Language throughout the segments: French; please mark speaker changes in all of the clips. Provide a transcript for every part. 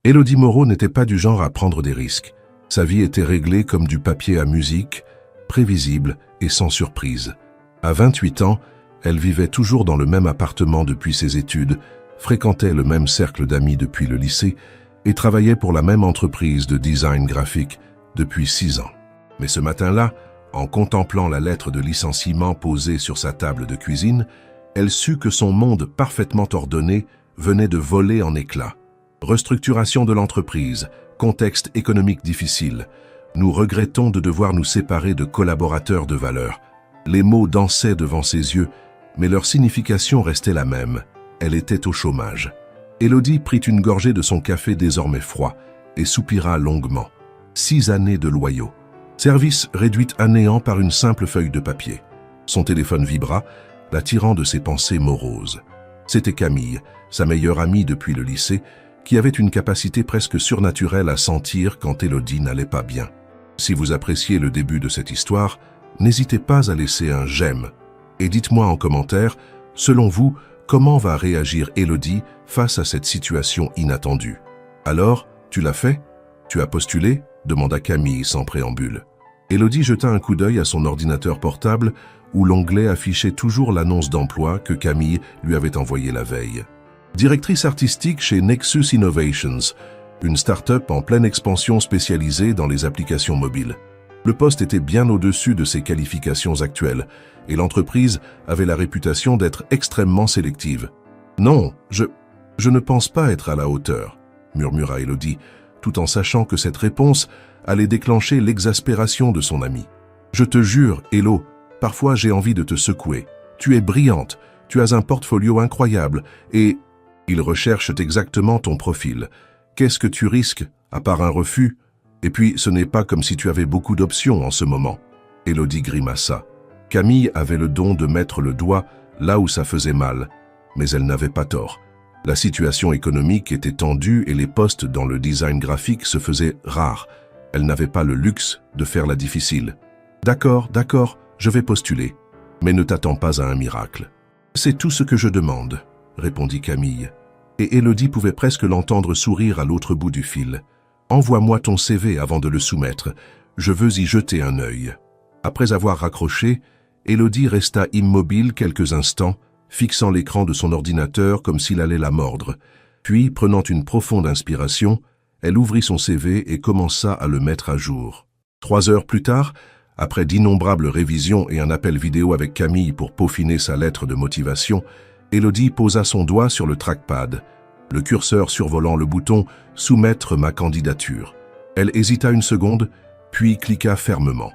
Speaker 1: Élodie Moreau n'était pas du genre à prendre des risques. Sa vie était réglée comme du papier à musique, prévisible et sans surprise. À 28 ans, elle vivait toujours dans le même appartement depuis ses études, fréquentait le même cercle d'amis depuis le lycée et travaillait pour la même entreprise de design graphique depuis 6 ans. Mais ce matin-là, en contemplant la lettre de licenciement posée sur sa table de cuisine, elle sut que son monde parfaitement ordonné venait de voler en éclats. Restructuration de l'entreprise, contexte économique difficile. Nous regrettons de devoir nous séparer de collaborateurs de valeur. Les mots dansaient devant ses yeux, mais leur signification restait la même. Elle était au chômage. Élodie prit une gorgée de son café désormais froid et soupira longuement. 6 années de loyaux. Service réduit à néant par une simple feuille de papier. Son téléphone vibra, la tirant de ses pensées moroses. C'était Camille, sa meilleure amie depuis le lycée, qui avait une capacité presque surnaturelle à sentir quand Élodie n'allait pas bien. Si vous appréciez le début de cette histoire, n'hésitez pas à laisser un j'aime. Et dites-moi en commentaire, selon vous, comment va réagir Élodie face à cette situation inattendue. Alors, tu l'as fait? Tu as postulé? Demanda Camille sans préambule. Élodie jeta un coup d'œil à son ordinateur portable où l'onglet affichait toujours l'annonce d'emploi que Camille lui avait envoyée la veille. Directrice artistique chez Nexus Innovations, une start-up en pleine expansion spécialisée dans les applications mobiles. Le poste était bien au-dessus de ses qualifications actuelles et l'entreprise avait la réputation d'être extrêmement sélective. « Non, je ne pense pas être à la hauteur », murmura Élodie, tout en sachant que cette réponse allait déclencher l'exaspération de son amie. « Je te jure, Élo, parfois j'ai envie de te secouer. Tu es brillante, tu as un portfolio incroyable et... ils recherchent exactement ton profil. Qu'est-ce que tu risques, à part un refus? Et puis, ce n'est pas comme si tu avais beaucoup d'options en ce moment. » Élodie grimaça. Camille avait le don de mettre le doigt là où ça faisait mal, mais elle n'avait pas tort. La situation économique était tendue et les postes dans le design graphique se faisaient rares. Elle n'avait pas le luxe de faire la difficile. « D'accord, je vais postuler. Mais ne t'attends pas à un miracle. »« C'est tout ce que je demande, » répondit Camille. Et Élodie pouvait presque l'entendre sourire à l'autre bout du fil. « Envoie-moi ton CV avant de le soumettre. Je veux y jeter un œil. » Après avoir raccroché, Élodie resta immobile quelques instants, fixant l'écran de son ordinateur comme s'il allait la mordre. Puis, prenant une profonde inspiration, elle ouvrit son CV et commença à le mettre à jour. 3 heures plus tard, après d'innombrables révisions et un appel vidéo avec Camille pour peaufiner sa lettre de motivation, Élodie posa son doigt sur le trackpad, le curseur survolant le bouton « Soumettre ma candidature ». Elle hésita une seconde, puis cliqua fermement.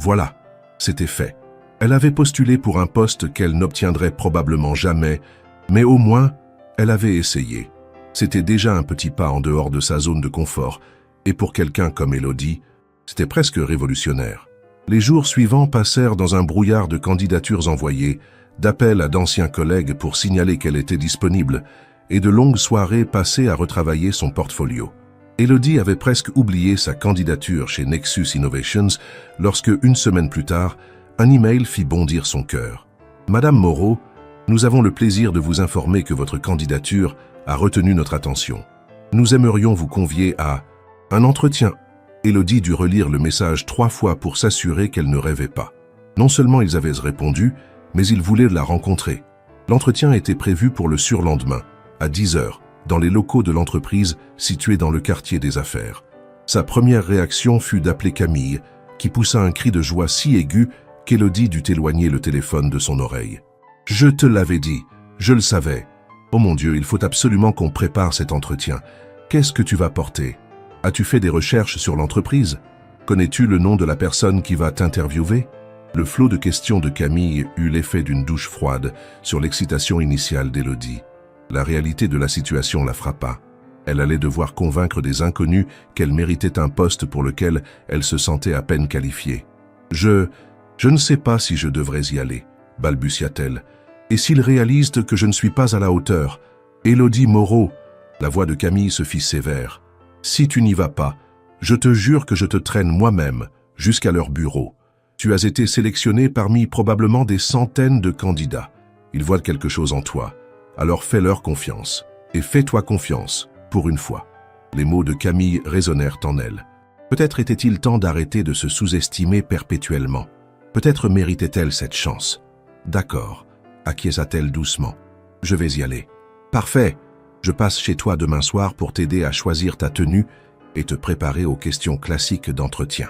Speaker 1: Voilà, c'était fait. Elle avait postulé pour un poste qu'elle n'obtiendrait probablement jamais, mais au moins, elle avait essayé. C'était déjà un petit pas en dehors de sa zone de confort, et pour quelqu'un comme Élodie, c'était presque révolutionnaire. Les jours suivants passèrent dans un brouillard de candidatures envoyées, d'appels à d'anciens collègues pour signaler qu'elle était disponible, et de longues soirées passées à retravailler son portfolio. Élodie avait presque oublié sa candidature chez Nexus Innovations lorsque, une semaine plus tard, un email fit bondir son cœur. « Madame Moreau, nous avons le plaisir de vous informer que votre candidature a retenu notre attention. Nous aimerions vous convier à un entretien. » Élodie dut relire le message 3 fois pour s'assurer qu'elle ne rêvait pas. Non seulement ils avaient répondu, mais ils voulaient la rencontrer. L'entretien était prévu pour le surlendemain, à 10 heures, dans les locaux de l'entreprise situés dans le quartier des affaires. Sa première réaction fut d'appeler Camille, qui poussa un cri de joie si aigu qu'Élodie dut éloigner le téléphone de son oreille. « Je te l'avais dit, je le savais. Oh mon Dieu, il faut absolument qu'on prépare cet entretien. Qu'est-ce que tu vas porter? As-tu fait des recherches sur l'entreprise? Connais-tu le nom de la personne qui va t'interviewer ?» Le flot de questions de Camille eut l'effet d'une douche froide sur l'excitation initiale d'Élodie. La réalité de la situation la frappa. Elle allait devoir convaincre des inconnus qu'elle méritait un poste pour lequel elle se sentait à peine qualifiée. « Je ne sais pas si je devrais y aller, » balbutia-t-elle. « Et s'ils réalisent que je ne suis pas à la hauteur? Élodie Moreau !» La voix de Camille se fit sévère. « Si tu n'y vas pas, je te jure que je te traîne moi-même jusqu'à leur bureau. Tu as été sélectionné parmi probablement des centaines de candidats. Ils voient quelque chose en toi. Alors fais-leur confiance. Et fais-toi confiance, pour une fois. » Les mots de Camille résonnèrent en elle. Peut-être était-il temps d'arrêter de se sous-estimer perpétuellement. Peut-être méritait-elle cette chance. D'accord, acquiesça-t-elle doucement. Je vais y aller. Parfait, je passe chez toi demain soir pour t'aider à choisir ta tenue et te préparer aux questions classiques d'entretien.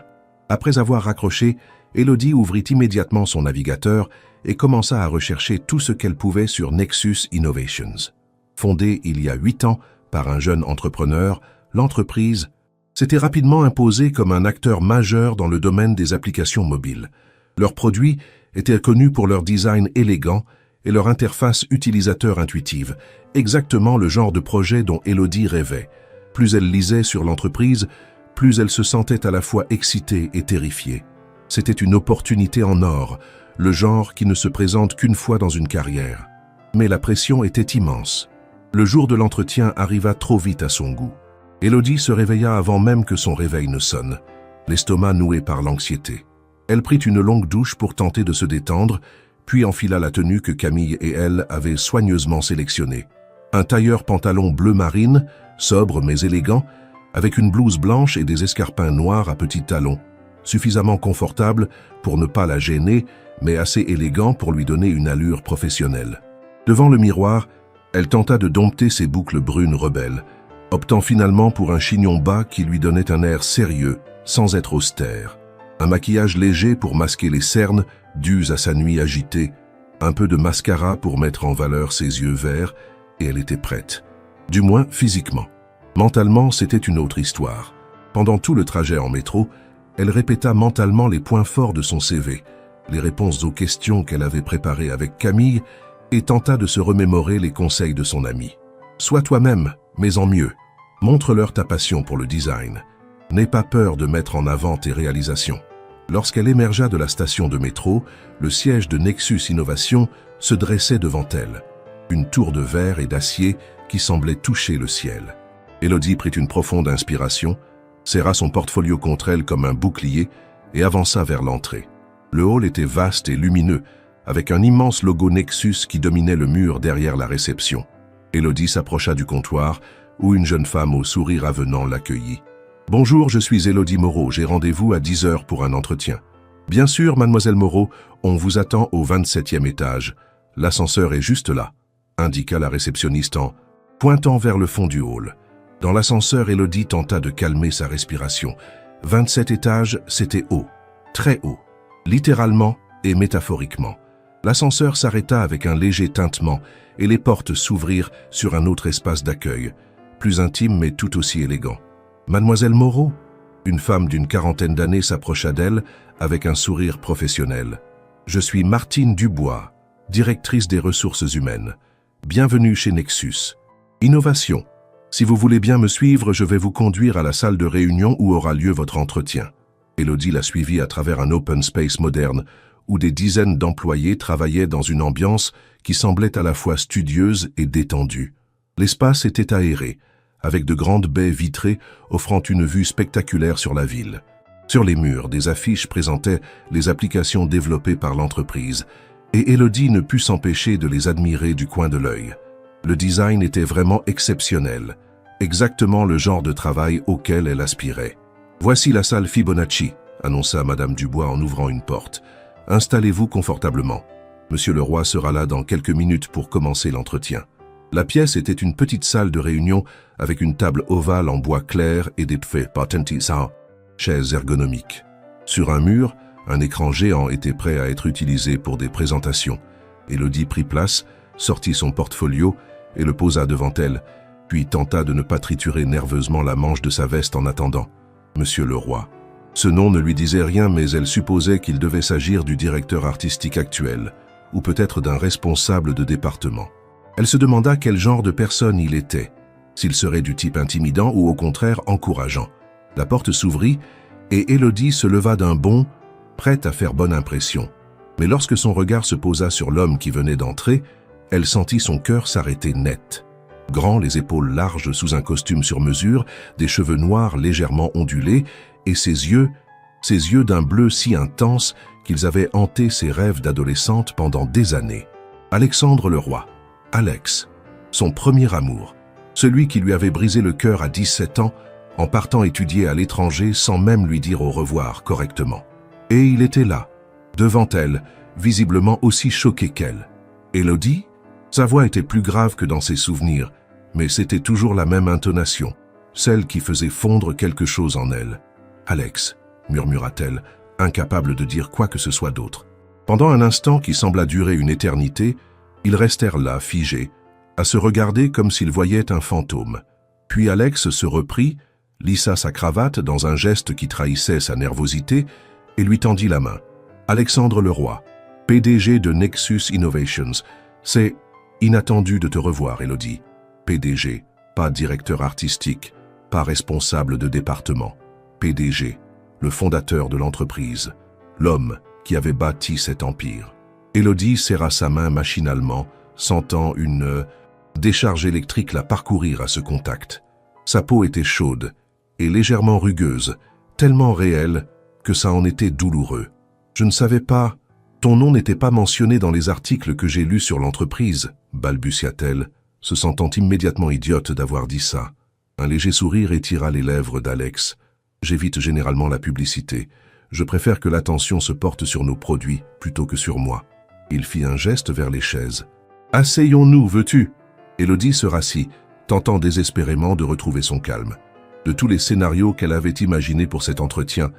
Speaker 1: Après avoir raccroché, Élodie ouvrit immédiatement son navigateur et commença à rechercher tout ce qu'elle pouvait sur Nexus Innovations. Fondée il y a 8 ans par un jeune entrepreneur, l'entreprise s'était rapidement imposée comme un acteur majeur dans le domaine des applications mobiles. Leurs produits étaient connus pour leur design élégant et leur interface utilisateur intuitive, exactement le genre de projet dont Élodie rêvait. Plus elle lisait sur l'entreprise, plus elle se sentait à la fois excitée et terrifiée. C'était une opportunité en or, le genre qui ne se présente qu'une fois dans une carrière. Mais la pression était immense. Le jour de l'entretien arriva trop vite à son goût. Élodie se réveilla avant même que son réveil ne sonne, l'estomac noué par l'anxiété. Elle prit une longue douche pour tenter de se détendre, puis enfila la tenue que Camille et elle avaient soigneusement sélectionnée. Un tailleur pantalon bleu marine, sobre mais élégant, avec une blouse blanche et des escarpins noirs à petits talons, suffisamment confortable pour ne pas la gêner, mais assez élégant pour lui donner une allure professionnelle. Devant le miroir, elle tenta de dompter ses boucles brunes rebelles, optant finalement pour un chignon bas qui lui donnait un air sérieux, sans être austère. Un maquillage léger pour masquer les cernes, dues à sa nuit agitée, un peu de mascara pour mettre en valeur ses yeux verts, et elle était prête. Du moins physiquement. Mentalement, c'était une autre histoire. Pendant tout le trajet en métro, elle répéta mentalement les points forts de son CV, les réponses aux questions qu'elle avait préparées avec Camille, et tenta de se remémorer les conseils de son ami. Sois toi-même, mais en mieux. Montre-leur ta passion pour le design. N'aie pas peur de mettre en avant tes réalisations. Lorsqu'elle émergea de la station de métro, le siège de Nexus Innovation se dressait devant elle. Une tour de verre et d'acier qui semblait toucher le ciel. Élodie prit une profonde inspiration, serra son portfolio contre elle comme un bouclier et avança vers l'entrée. Le hall était vaste et lumineux, avec un immense logo Nexus qui dominait le mur derrière la réception. Élodie s'approcha du comptoir, où une jeune femme au sourire avenant l'accueillit. « Bonjour, je suis Élodie Moreau, j'ai rendez-vous à 10 heures pour un entretien. »« Bien sûr, mademoiselle Moreau, on vous attend au 27e étage. L'ascenseur est juste là, » indiqua la réceptionniste en pointant vers le fond du hall. Dans l'ascenseur, Élodie tenta de calmer sa respiration. 27 étages, c'était haut, très haut, littéralement et métaphoriquement. L'ascenseur s'arrêta avec un léger tintement et les portes s'ouvrirent sur un autre espace d'accueil, plus intime mais tout aussi élégant. « Mademoiselle Moreau ?» Une femme d'une quarantaine d'années s'approcha d'elle avec un sourire professionnel. « Je suis Martine Dubois, directrice des ressources humaines. Bienvenue chez Nexus. Innovation. Si vous voulez bien me suivre, je vais vous conduire à la salle de réunion où aura lieu votre entretien. » Élodie la suivit à travers un open space moderne, où des dizaines d'employés travaillaient dans une ambiance qui semblait à la fois studieuse et détendue. L'espace était aéré, avec de grandes baies vitrées offrant une vue spectaculaire sur la ville. Sur les murs, des affiches présentaient les applications développées par l'entreprise, et Élodie ne put s'empêcher de les admirer du coin de l'œil. Le design était vraiment exceptionnel, exactement le genre de travail auquel elle aspirait. « Voici la salle Fibonacci », annonça Madame Dubois en ouvrant une porte. « Installez-vous confortablement. Monsieur le roi sera là dans quelques minutes pour commencer l'entretien. » La pièce était une petite salle de réunion avec une table ovale en bois clair et des chaises ergonomiques. Sur un mur, un écran géant était prêt à être utilisé pour des présentations. Élodie prit place, sortit son portfolio et le posa devant elle, puis tenta de ne pas triturer nerveusement la manche de sa veste en attendant. Monsieur le roi. Ce nom ne lui disait rien, mais elle supposait qu'il devait s'agir du directeur artistique actuel, ou peut-être d'un responsable de département. Elle se demanda quel genre de personne il était, s'il serait du type intimidant ou au contraire encourageant. La porte s'ouvrit et Élodie se leva d'un bond, prête à faire bonne impression. Mais lorsque son regard se posa sur l'homme qui venait d'entrer, elle sentit son cœur s'arrêter net. Grand, les épaules larges sous un costume sur mesure, des cheveux noirs légèrement ondulés, et ses yeux d'un bleu si intense qu'ils avaient hanté ses rêves d'adolescente pendant des années. Alexandre le Roi. Alex, son premier amour. Celui qui lui avait brisé le cœur à 17 ans en partant étudier à l'étranger sans même lui dire au revoir correctement. Et il était là, devant elle, visiblement aussi choqué qu'elle. Élodie? Sa voix était plus grave que dans ses souvenirs, mais c'était toujours la même intonation, celle qui faisait fondre quelque chose en elle. « Alex », murmura-t-elle, incapable de dire quoi que ce soit d'autre. Pendant un instant qui sembla durer une éternité, ils restèrent là, figés, à se regarder comme s'ils voyaient un fantôme. Puis Alex se reprit, lissa sa cravate dans un geste qui trahissait sa nervosité et lui tendit la main. « Alexandre Leroy, PDG de Nexus Innovations. C'est inattendu de te revoir, Élodie. PDG, pas directeur artistique, pas responsable de département. PDG, le fondateur de l'entreprise, l'homme qui avait bâti cet empire. » Élodie serra sa main machinalement, sentant une décharge électrique la parcourir à ce contact. Sa peau était chaude et légèrement rugueuse, tellement réelle que ça en était douloureux. « Je ne savais pas, ton nom n'était pas mentionné dans les articles que j'ai lus sur l'entreprise, » balbutia-t-elle, se sentant immédiatement idiote d'avoir dit ça. Un léger sourire étira les lèvres d'Alex. « J'évite généralement la publicité. Je préfère que l'attention se porte sur nos produits plutôt que sur moi. » Il fit un geste vers les chaises. « Asseyons-nous, veux-tu » Élodie se rassit, tentant désespérément de retrouver son calme. De tous les scénarios qu'elle avait imaginés pour cet entretien,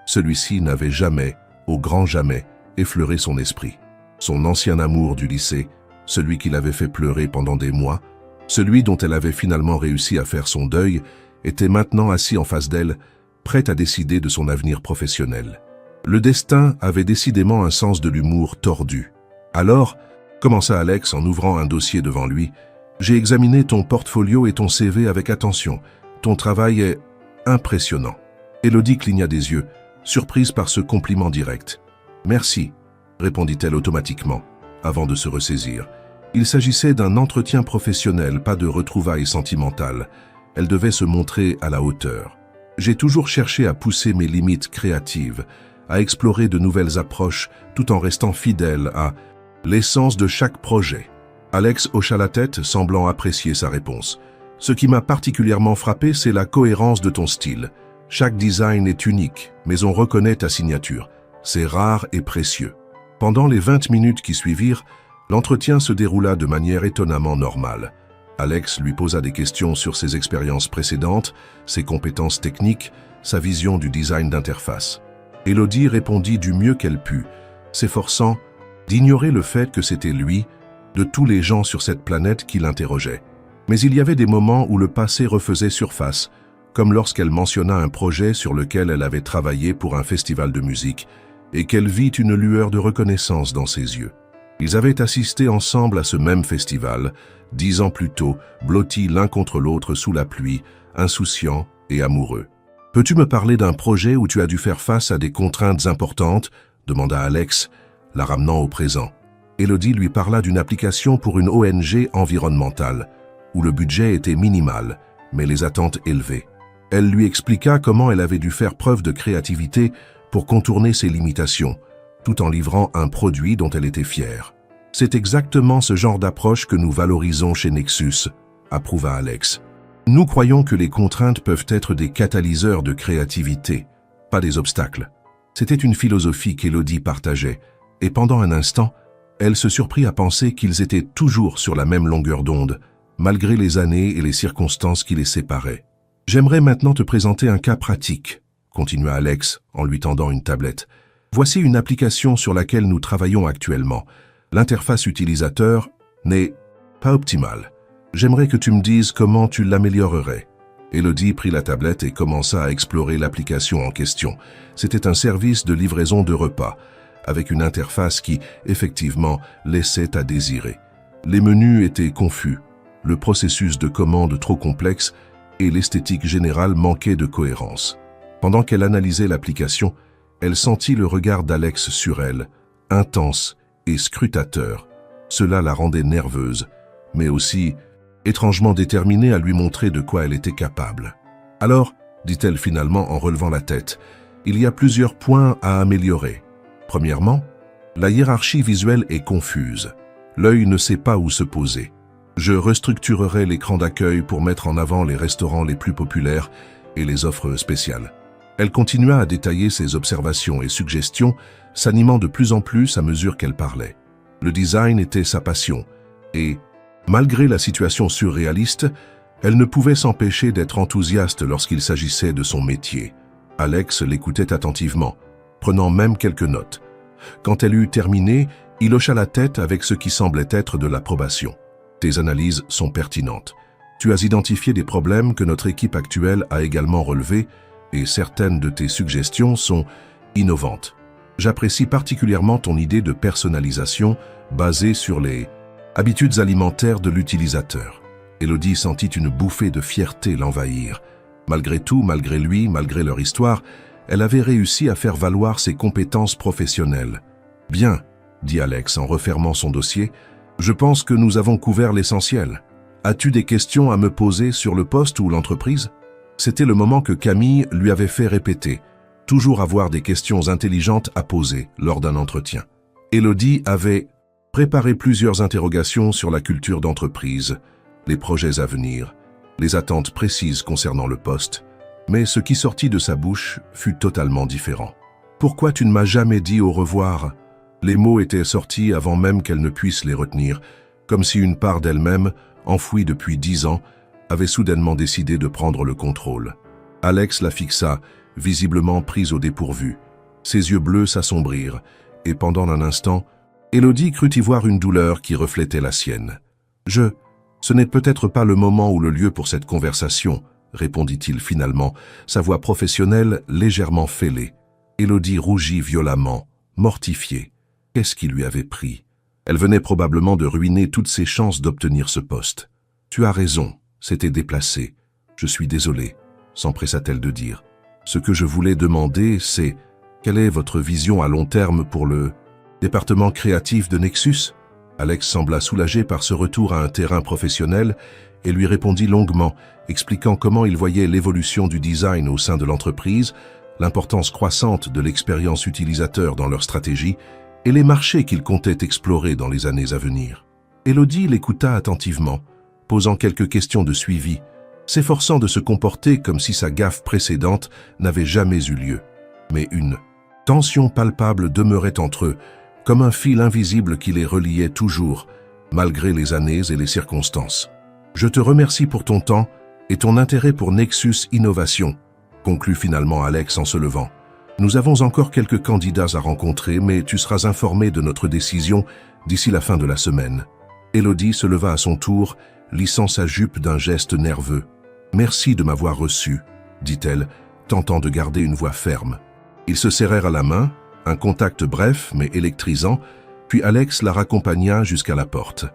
Speaker 1: celui-ci n'avait jamais, au grand jamais, effleuré son esprit. Son ancien amour du lycée, celui qui l'avait fait pleurer pendant des mois, celui dont elle avait finalement réussi à faire son deuil, était maintenant assis en face d'elle, prêt à décider de son avenir professionnel. Le destin avait décidément un sens de l'humour tordu. « Alors, » commença Alex en ouvrant un dossier devant lui, « j'ai examiné ton portfolio et ton CV avec attention. Ton travail est impressionnant. » Élodie cligna des yeux, surprise par ce compliment direct. « Merci », répondit-elle automatiquement, avant de se ressaisir. Il s'agissait d'un entretien professionnel, pas de retrouvailles sentimentales. Elle devait se montrer à la hauteur. J'ai toujours cherché à pousser mes limites créatives, à explorer de nouvelles approches, tout en restant fidèle à l'essence de chaque projet. Alex hocha la tête, semblant apprécier sa réponse. Ce qui m'a particulièrement frappé, c'est la cohérence de ton style. Chaque design est unique, mais on reconnaît ta signature. C'est rare et précieux. Pendant les 20 minutes qui suivirent, l'entretien se déroula de manière étonnamment normale. Alex lui posa des questions sur ses expériences précédentes, ses compétences techniques, sa vision du design d'interface. Élodie répondit du mieux qu'elle put, s'efforçant d'ignorer le fait que c'était lui, de tous les gens sur cette planète, qui l'interrogeait. Mais il y avait des moments où le passé refaisait surface, comme lorsqu'elle mentionna un projet sur lequel elle avait travaillé pour un festival de musique, et qu'elle vit une lueur de reconnaissance dans ses yeux. Ils avaient assisté ensemble à ce même festival, 10 ans plus tôt, blottis l'un contre l'autre sous la pluie, insouciants et amoureux. « Peux-tu me parler d'un projet où tu as dû faire face à des contraintes importantes ?» demanda Alex, la ramenant au présent. Élodie lui parla d'une application pour une ONG environnementale, où le budget était minimal, mais les attentes élevées. Elle lui expliqua comment elle avait dû faire preuve de créativité pour contourner ses limitations, tout en livrant un produit dont elle était fière. « C'est exactement ce genre d'approche que nous valorisons chez Nexus », approuva Alex. « Nous croyons que les contraintes peuvent être des catalyseurs de créativité, pas des obstacles. » C'était une philosophie qu'Élodie partageait, et pendant un instant, elle se surprit à penser qu'ils étaient toujours sur la même longueur d'onde, malgré les années et les circonstances qui les séparaient. « J'aimerais maintenant te présenter un cas pratique », continua Alex en lui tendant une tablette. « Voici une application sur laquelle nous travaillons actuellement. L'interface utilisateur n'est pas optimale. J'aimerais que tu me dises comment tu l'améliorerais. » Élodie prit la tablette et commença à explorer l'application en question. C'était un service de livraison de repas, avec une interface qui, effectivement, laissait à désirer. Les menus étaient confus, le processus de commande trop complexe et l'esthétique générale manquait de cohérence. Pendant qu'elle analysait l'application, elle sentit le regard d'Alex sur elle, intense et scrutateur. Cela la rendait nerveuse, mais aussi étrangement déterminée à lui montrer de quoi elle était capable. « Alors, dit-elle finalement en relevant la tête, il y a plusieurs points à améliorer. Premièrement, la hiérarchie visuelle est confuse. L'œil ne sait pas où se poser. Je restructurerai l'écran d'accueil pour mettre en avant les restaurants les plus populaires et les offres spéciales. Elle continua à détailler ses observations et suggestions, s'animant de plus en plus à mesure qu'elle parlait. Le design était sa passion, et, malgré la situation surréaliste, elle ne pouvait s'empêcher d'être enthousiaste lorsqu'il s'agissait de son métier. Alex l'écoutait attentivement, prenant même quelques notes. Quand elle eut terminé, il hocha la tête avec ce qui semblait être de l'approbation. « Tes analyses sont pertinentes. Tu as identifié des problèmes que notre équipe actuelle a également relevés et certaines de tes suggestions sont innovantes. J'apprécie particulièrement ton idée de personnalisation basée sur les habitudes alimentaires de l'utilisateur. » Élodie sentit une bouffée de fierté l'envahir. Malgré tout, malgré lui, malgré leur histoire, elle avait réussi à faire valoir ses compétences professionnelles. « Bien, » dit Alex en refermant son dossier, « je pense que nous avons couvert l'essentiel. As-tu des questions à me poser sur le poste ou l'entreprise ?» C'était le moment que Camille lui avait fait répéter, toujours avoir des questions intelligentes à poser lors d'un entretien. Élodie avait préparé plusieurs interrogations sur la culture d'entreprise, les projets à venir, les attentes précises concernant le poste, mais ce qui sortit de sa bouche fut totalement différent. « Pourquoi tu ne m'as jamais dit au revoir ?» Les mots étaient sortis avant même qu'elle ne puisse les retenir, comme si une part d'elle-même, enfouie depuis 10 ans, avait soudainement décidé de prendre le contrôle. Alex la fixa, visiblement prise au dépourvu. Ses yeux bleus s'assombrirent, et pendant un instant, Élodie crut y voir une douleur qui reflétait la sienne. « Ce n'est peut-être pas le moment ou le lieu pour cette conversation, » répondit-il finalement, sa voix professionnelle légèrement fêlée. Élodie rougit violemment, mortifiée. Qu'est-ce qui lui avait pris? Elle venait probablement de ruiner toutes ses chances d'obtenir ce poste. « Tu as raison, c'était déplacé. Je suis désolé, » s'empressa-t-elle de dire. « Ce que je voulais demander, c'est quelle est votre vision à long terme pour le département créatif de Nexus ?» Alex sembla soulagé par ce retour à un terrain professionnel et lui répondit longuement, expliquant comment il voyait l'évolution du design au sein de l'entreprise, l'importance croissante de l'expérience utilisateur dans leur stratégie et les marchés qu'il comptait explorer dans les années à venir. Élodie l'écouta attentivement, posant quelques questions de suivi, s'efforçant de se comporter comme si sa gaffe précédente n'avait jamais eu lieu. Mais une tension palpable demeurait entre eux, comme un fil invisible qui les reliait toujours, malgré les années et les circonstances. « Je te remercie pour ton temps et ton intérêt pour Nexus Innovation », conclut finalement Alex en se levant. « Nous avons encore quelques candidats à rencontrer, mais tu seras informé de notre décision d'ici la fin de la semaine. » Élodie se leva à son tour, lissant sa jupe d'un geste nerveux. « Merci de m'avoir reçu, » dit-elle, tentant de garder une voix ferme. Ils se serrèrent à la main, un contact bref mais électrisant, puis Alex la raccompagna jusqu'à la porte.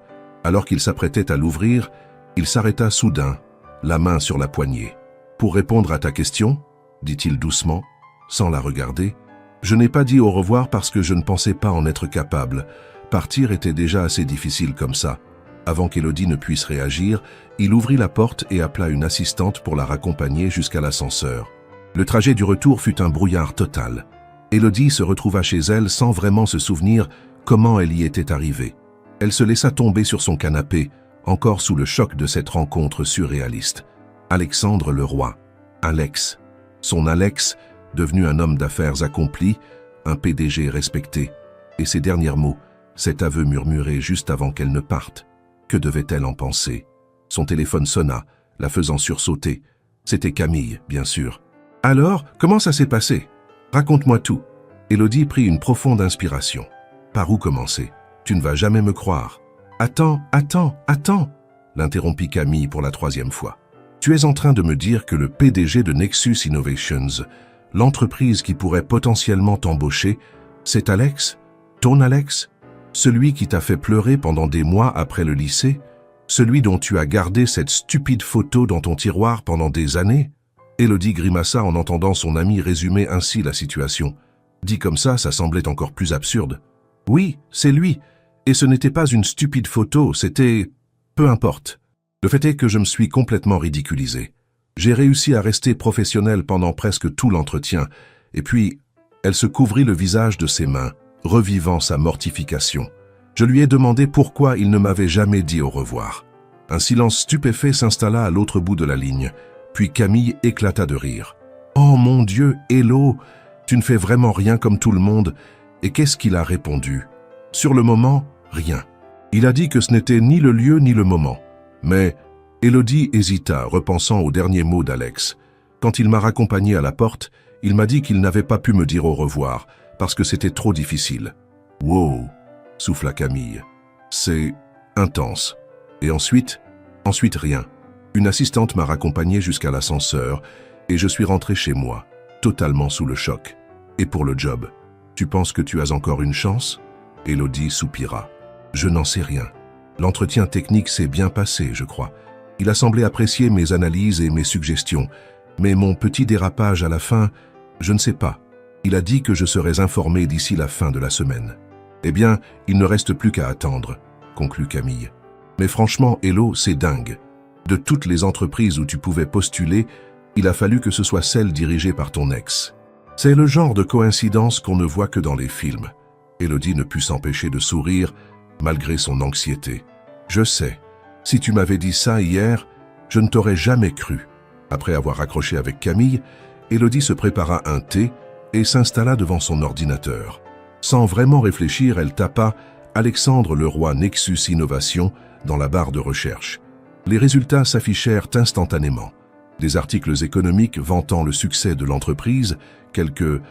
Speaker 1: Alors qu'il s'apprêtait à l'ouvrir, il s'arrêta soudain, la main sur la poignée. « Pour répondre à ta question, » dit-il doucement, sans la regarder, « je n'ai pas dit au revoir parce que je ne pensais pas en être capable. Partir était déjà assez difficile comme ça. » Avant qu'Élodie ne puisse réagir, il ouvrit la porte et appela une assistante pour la raccompagner jusqu'à l'ascenseur. Le trajet du retour fut un brouillard total. Élodie se retrouva chez elle sans vraiment se souvenir comment elle y était arrivée. Elle se laissa tomber sur son canapé, encore sous le choc de cette rencontre surréaliste. Alexandre Leroy. Alex. Son Alex, devenu un homme d'affaires accompli, un PDG respecté. Et ses derniers mots, cet aveu murmuré juste avant qu'elle ne parte. Que devait-elle en penser? Son téléphone sonna, la faisant sursauter. C'était Camille, bien sûr. « Alors, comment ça s'est passé? Raconte-moi tout. » Élodie prit une profonde inspiration. « Par où commencer? Tu ne vas jamais me croire. »« Attends, l'interrompit Camille pour la 3e fois. « Tu es en train de me dire que le PDG de Nexus Innovations, l'entreprise qui pourrait potentiellement t'embaucher, c'est Alex? Ton Alex? Celui qui t'a fait pleurer pendant des mois après le lycée? Celui dont tu as gardé cette stupide photo dans ton tiroir pendant des années ?» Élodie grimaça en entendant son ami résumer ainsi la situation. Dit comme ça semblait encore plus absurde. « Oui, c'est lui. Et ce n'était pas une stupide photo, c'était... Peu importe. Le fait est que je me suis complètement ridiculisé. J'ai réussi à rester professionnel pendant presque tout l'entretien. Et puis, elle se couvrit le visage de ses mains, revivant sa mortification. Je lui ai demandé pourquoi il ne m'avait jamais dit au revoir. Un silence stupéfait s'installa à l'autre bout de la ligne, puis Camille éclata de rire. « Oh mon Dieu, Hello, tu ne fais vraiment rien comme tout le monde. » Et qu'est-ce qu'il a répondu? Sur le moment, rien. Il a dit que ce n'était ni le lieu ni le moment. Mais Élodie hésita, repensant aux derniers mots d'Alex. Quand il m'a raccompagné à la porte, il m'a dit qu'il n'avait pas pu me dire au revoir, parce que c'était trop difficile. « Wow !» souffla Camille. « C'est intense. » Et ensuite rien. Une assistante m'a raccompagné jusqu'à l'ascenseur et je suis rentré chez moi, totalement sous le choc. Et pour le job, tu penses que tu as encore une chance? Élodie soupira. Je n'en sais rien. L'entretien technique s'est bien passé, je crois. Il a semblé apprécier mes analyses et mes suggestions, mais mon petit dérapage à la fin, je ne sais pas. Il a dit que je serais informé d'ici la fin de la semaine. Eh bien, il ne reste plus qu'à attendre, conclut Camille. Mais franchement, Hello, c'est dingue. De toutes les entreprises où tu pouvais postuler, il a fallu que ce soit celle dirigée par ton ex. C'est le genre de coïncidence qu'on ne voit que dans les films. Élodie ne put s'empêcher de sourire, malgré son anxiété. Je sais, si tu m'avais dit ça hier, je ne t'aurais jamais cru. Après avoir raccroché avec Camille, Élodie se prépara un thé et s'installa devant son ordinateur. Sans vraiment réfléchir, elle tapa « Alexandre Leroy Nexus Innovation » dans la barre de recherche. Les résultats s'affichèrent instantanément. Des articles économiques vantant le succès de l'entreprise, quelques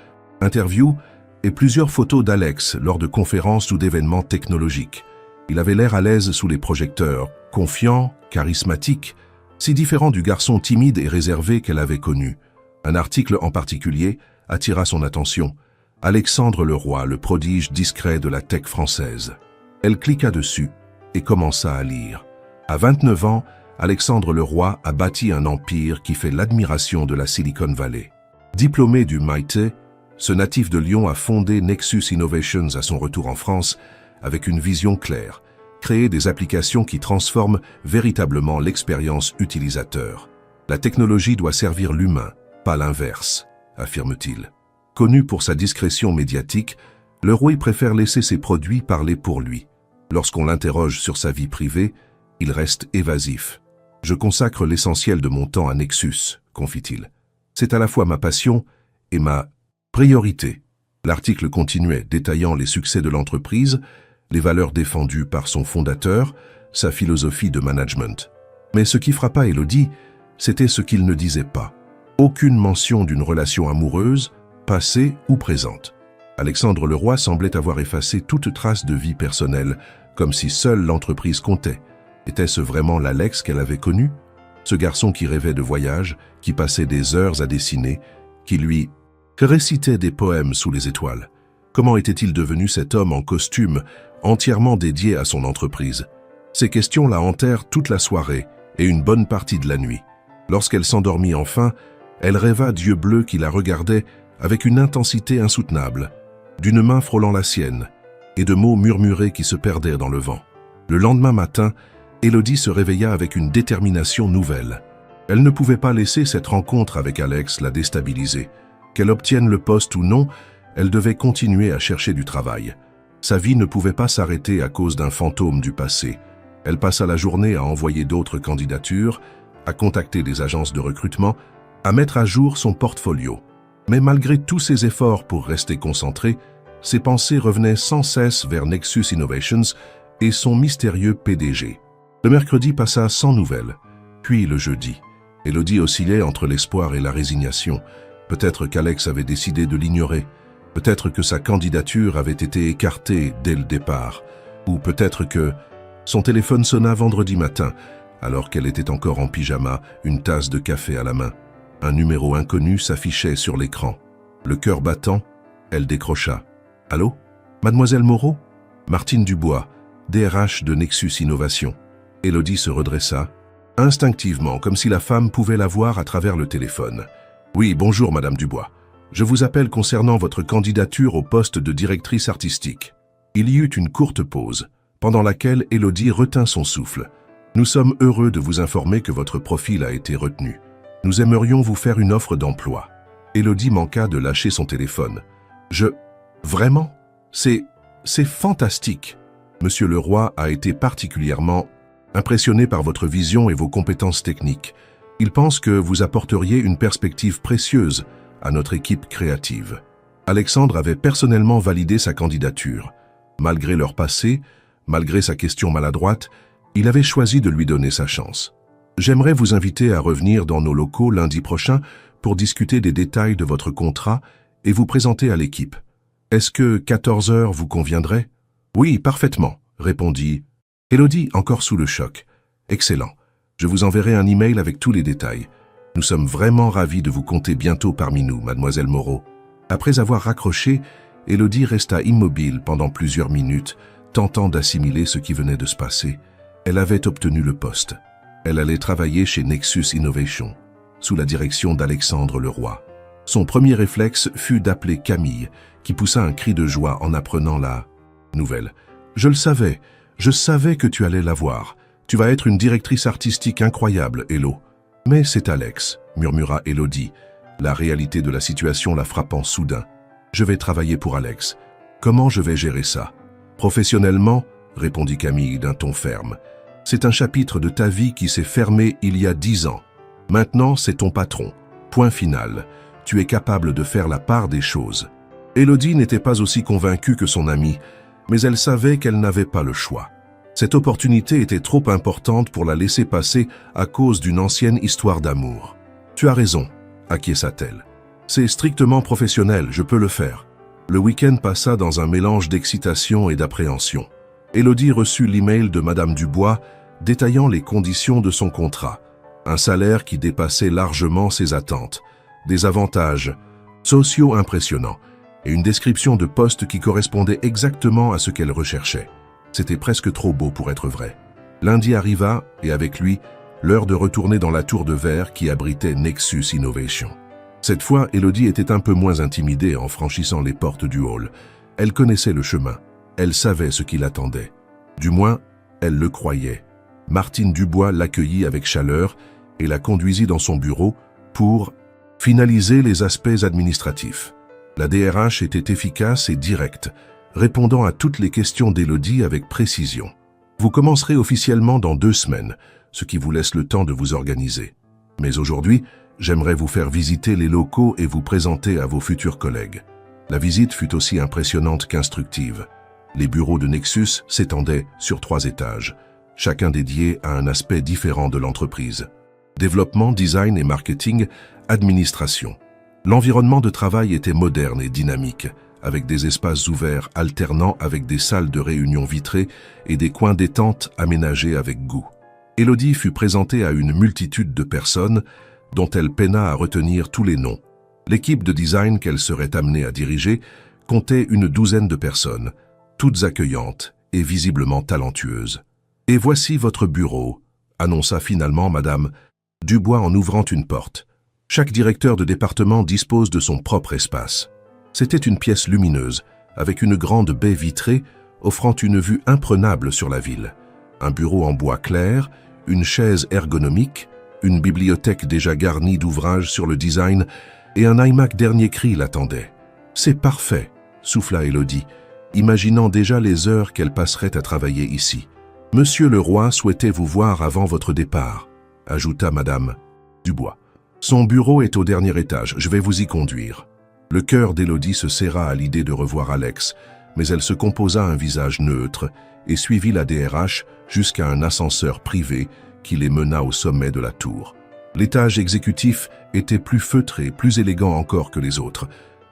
Speaker 1: interviews et plusieurs photos d'Alex lors de conférences ou d'événements technologiques. Il avait l'air à l'aise sous les projecteurs, confiant, charismatique, si différent du garçon timide et réservé qu'elle avait connu. Un article en particulier attira son attention. Alexandre Leroy, le prodige discret de la tech française. Elle cliqua dessus et commença à lire. À 29 ans, Alexandre Leroy a bâti un empire qui fait l'admiration de la Silicon Valley. Diplômé du MIT, ce natif de Lyon a fondé Nexus Innovations à son retour en France avec une vision claire, créer des applications qui transforment véritablement l'expérience utilisateur. La technologie doit servir l'humain, pas l'inverse, affirme-t-il. Connu pour sa discrétion médiatique, Leroy préfère laisser ses produits parler pour lui. Lorsqu'on l'interroge sur sa vie privée, il reste évasif. « Je consacre l'essentiel de mon temps à Nexus », confie-t-il. « C'est à la fois ma passion et ma priorité. » L'article continuait, détaillant les succès de l'entreprise, les valeurs défendues par son fondateur, sa philosophie de management. Mais ce qui frappa Élodie, c'était ce qu'il ne disait pas. Aucune mention d'une relation amoureuse, passée ou présente. Alexandre Leroy semblait avoir effacé toute trace de vie personnelle, comme si seule l'entreprise comptait. Était-ce vraiment l'Alex qu'elle avait connu? Ce garçon qui rêvait de voyage, qui passait des heures à dessiner, qui lui récitait des poèmes sous les étoiles. Comment était-il devenu cet homme en costume, entièrement dédié à son entreprise? Ces questions la hantèrent toute la soirée et une bonne partie de la nuit. Lorsqu'elle s'endormit enfin, elle rêva d'yeux bleus qui la regardaient avec une intensité insoutenable, d'une main frôlant la sienne, et de mots murmurés qui se perdaient dans le vent. Le lendemain matin, Élodie se réveilla avec une détermination nouvelle. Elle ne pouvait pas laisser cette rencontre avec Alex la déstabiliser. Qu'elle obtienne le poste ou non, elle devait continuer à chercher du travail. Sa vie ne pouvait pas s'arrêter à cause d'un fantôme du passé. Elle passa la journée à envoyer d'autres candidatures, à contacter des agences de recrutement, à mettre à jour son portfolio. Mais malgré tous ses efforts pour rester concentrée, ses pensées revenaient sans cesse vers Nexus Innovations et son mystérieux PDG. Le mercredi passa sans nouvelles, puis le jeudi. Élodie oscillait entre l'espoir et la résignation. Peut-être qu'Alex avait décidé de l'ignorer. Peut-être que sa candidature avait été écartée dès le départ. Ou peut-être que son téléphone sonna vendredi matin, alors qu'elle était encore en pyjama, une tasse de café à la main. Un numéro inconnu s'affichait sur l'écran. Le cœur battant, elle décrocha. « Allô? Mademoiselle Moreau? Martine Dubois, DRH de Nexus Innovation. » Élodie se redressa, instinctivement, comme si la femme pouvait la voir à travers le téléphone. « Oui, bonjour Madame Dubois. Je vous appelle concernant votre candidature au poste de directrice artistique. » Il y eut une courte pause, pendant laquelle Élodie retint son souffle. « Nous sommes heureux de vous informer que votre profil a été retenu. Nous aimerions vous faire une offre d'emploi. » Élodie manqua de lâcher son téléphone. « Vraiment? C'est fantastique. » Monsieur Leroy a été particulièrement Impressionné par votre vision et vos compétences techniques, il pense que vous apporteriez une perspective précieuse à notre équipe créative. Alexandre avait personnellement validé sa candidature. Malgré leur passé, malgré sa question maladroite, il avait choisi de lui donner sa chance. J'aimerais vous inviter à revenir dans nos locaux lundi prochain pour discuter des détails de votre contrat et vous présenter à l'équipe. Est-ce que 14 heures vous conviendrait? Oui, parfaitement, répondit Élodie, encore sous le choc. Excellent. Je vous enverrai un email avec tous les détails. Nous sommes vraiment ravis de vous compter bientôt parmi nous, mademoiselle Moreau. Après avoir raccroché, Élodie resta immobile pendant plusieurs minutes, tentant d'assimiler ce qui venait de se passer. Elle avait obtenu le poste. Elle allait travailler chez Nexus Innovation, sous la direction d'Alexandre Leroy. Son premier réflexe fut d'appeler Camille, qui poussa un cri de joie en apprenant la nouvelle. « Je savais que tu allais la voir. Tu vas être une directrice artistique incroyable, Élo. »« Mais c'est Alex, » murmura Élodie, la réalité de la situation la frappant soudain. « Je vais travailler pour Alex. Comment je vais gérer ça ?»« Professionnellement, » répondit Camille d'un ton ferme. « C'est un chapitre de ta vie qui s'est fermé il y a 10 ans. Maintenant, c'est ton patron. Point final. Tu es capable de faire la part des choses. » Élodie n'était pas aussi convaincue que son amie, mais elle savait qu'elle n'avait pas le choix. Cette opportunité était trop importante pour la laisser passer à cause d'une ancienne histoire d'amour. « Tu as raison, » acquiesça-t-elle. « C'est strictement professionnel, je peux le faire. » Le week-end passa dans un mélange d'excitation et d'appréhension. Élodie reçut l'email de Madame Dubois détaillant les conditions de son contrat. Un salaire qui dépassait largement ses attentes, des avantages sociaux impressionnants et une description de poste qui correspondait exactement à ce qu'elle recherchait. C'était presque trop beau pour être vrai. Lundi arriva et avec lui, l'heure de retourner dans la tour de verre qui abritait Nexus Innovation. Cette fois, Élodie était un peu moins intimidée en franchissant les portes du hall. Elle connaissait le chemin. Elle savait ce qui l'attendait. Du moins, elle le croyait. Martine Dubois l'accueillit avec chaleur et la conduisit dans son bureau pour finaliser les aspects administratifs. La DRH était efficace et directe, répondant à toutes les questions d'Élodie avec précision. Vous commencerez officiellement dans 2 semaines, ce qui vous laisse le temps de vous organiser. Mais aujourd'hui, j'aimerais vous faire visiter les locaux et vous présenter à vos futurs collègues. La visite fut aussi impressionnante qu'instructive. Les bureaux de Nexus s'étendaient sur 3 étages, chacun dédié à un aspect différent de l'entreprise. Développement, design et marketing, administration. L'environnement de travail était moderne et dynamique, avec des espaces ouverts alternant avec des salles de réunion vitrées et des coins détente aménagés avec goût. Élodie fut présentée à une multitude de personnes dont elle peina à retenir tous les noms. L'équipe de design qu'elle serait amenée à diriger comptait une 12aine de personnes, toutes accueillantes et visiblement talentueuses. « Et voici votre bureau », annonça finalement Madame Dubois en ouvrant une porte. Chaque directeur de département dispose de son propre espace. C'était une pièce lumineuse, avec une grande baie vitrée offrant une vue imprenable sur la ville. Un bureau en bois clair, une chaise ergonomique, une bibliothèque déjà garnie d'ouvrages sur le design et un iMac dernier cri l'attendaient. « C'est parfait », souffla Élodie, imaginant déjà les heures qu'elle passerait à travailler ici. « Monsieur Leroy souhaitait vous voir avant votre départ », ajouta Madame Dubois. « Son bureau est au dernier étage, je vais vous y conduire. » Le cœur d'Élodie se serra à l'idée de revoir Alex, mais elle se composa un visage neutre et suivit la DRH jusqu'à un ascenseur privé qui les mena au sommet de la tour. L'étage exécutif était plus feutré, plus élégant encore que les autres.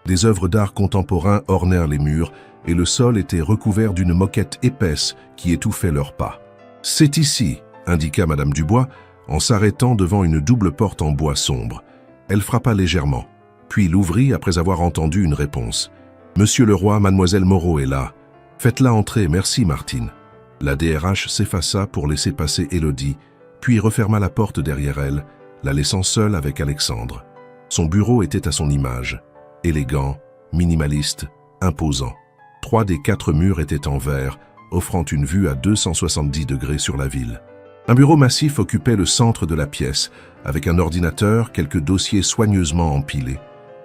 Speaker 1: Des œuvres d'art contemporain ornèrent les murs et le sol était recouvert d'une moquette épaisse qui étouffait leurs pas. « C'est ici », indiqua Madame Dubois, en s'arrêtant devant une double porte en bois sombre. Elle frappa légèrement, puis l'ouvrit après avoir entendu une réponse. « Monsieur Leroy, Mademoiselle Moreau est là. Faites-la entrer, merci Martine. » La DRH s'effaça pour laisser passer Élodie, puis referma la porte derrière elle, la laissant seule avec Alexandre. Son bureau était à son image, élégant, minimaliste, imposant. 3 des 4 murs étaient en verre, offrant une vue à 270 degrés sur la ville. Un bureau massif occupait le centre de la pièce, avec un ordinateur, quelques dossiers soigneusement empilés,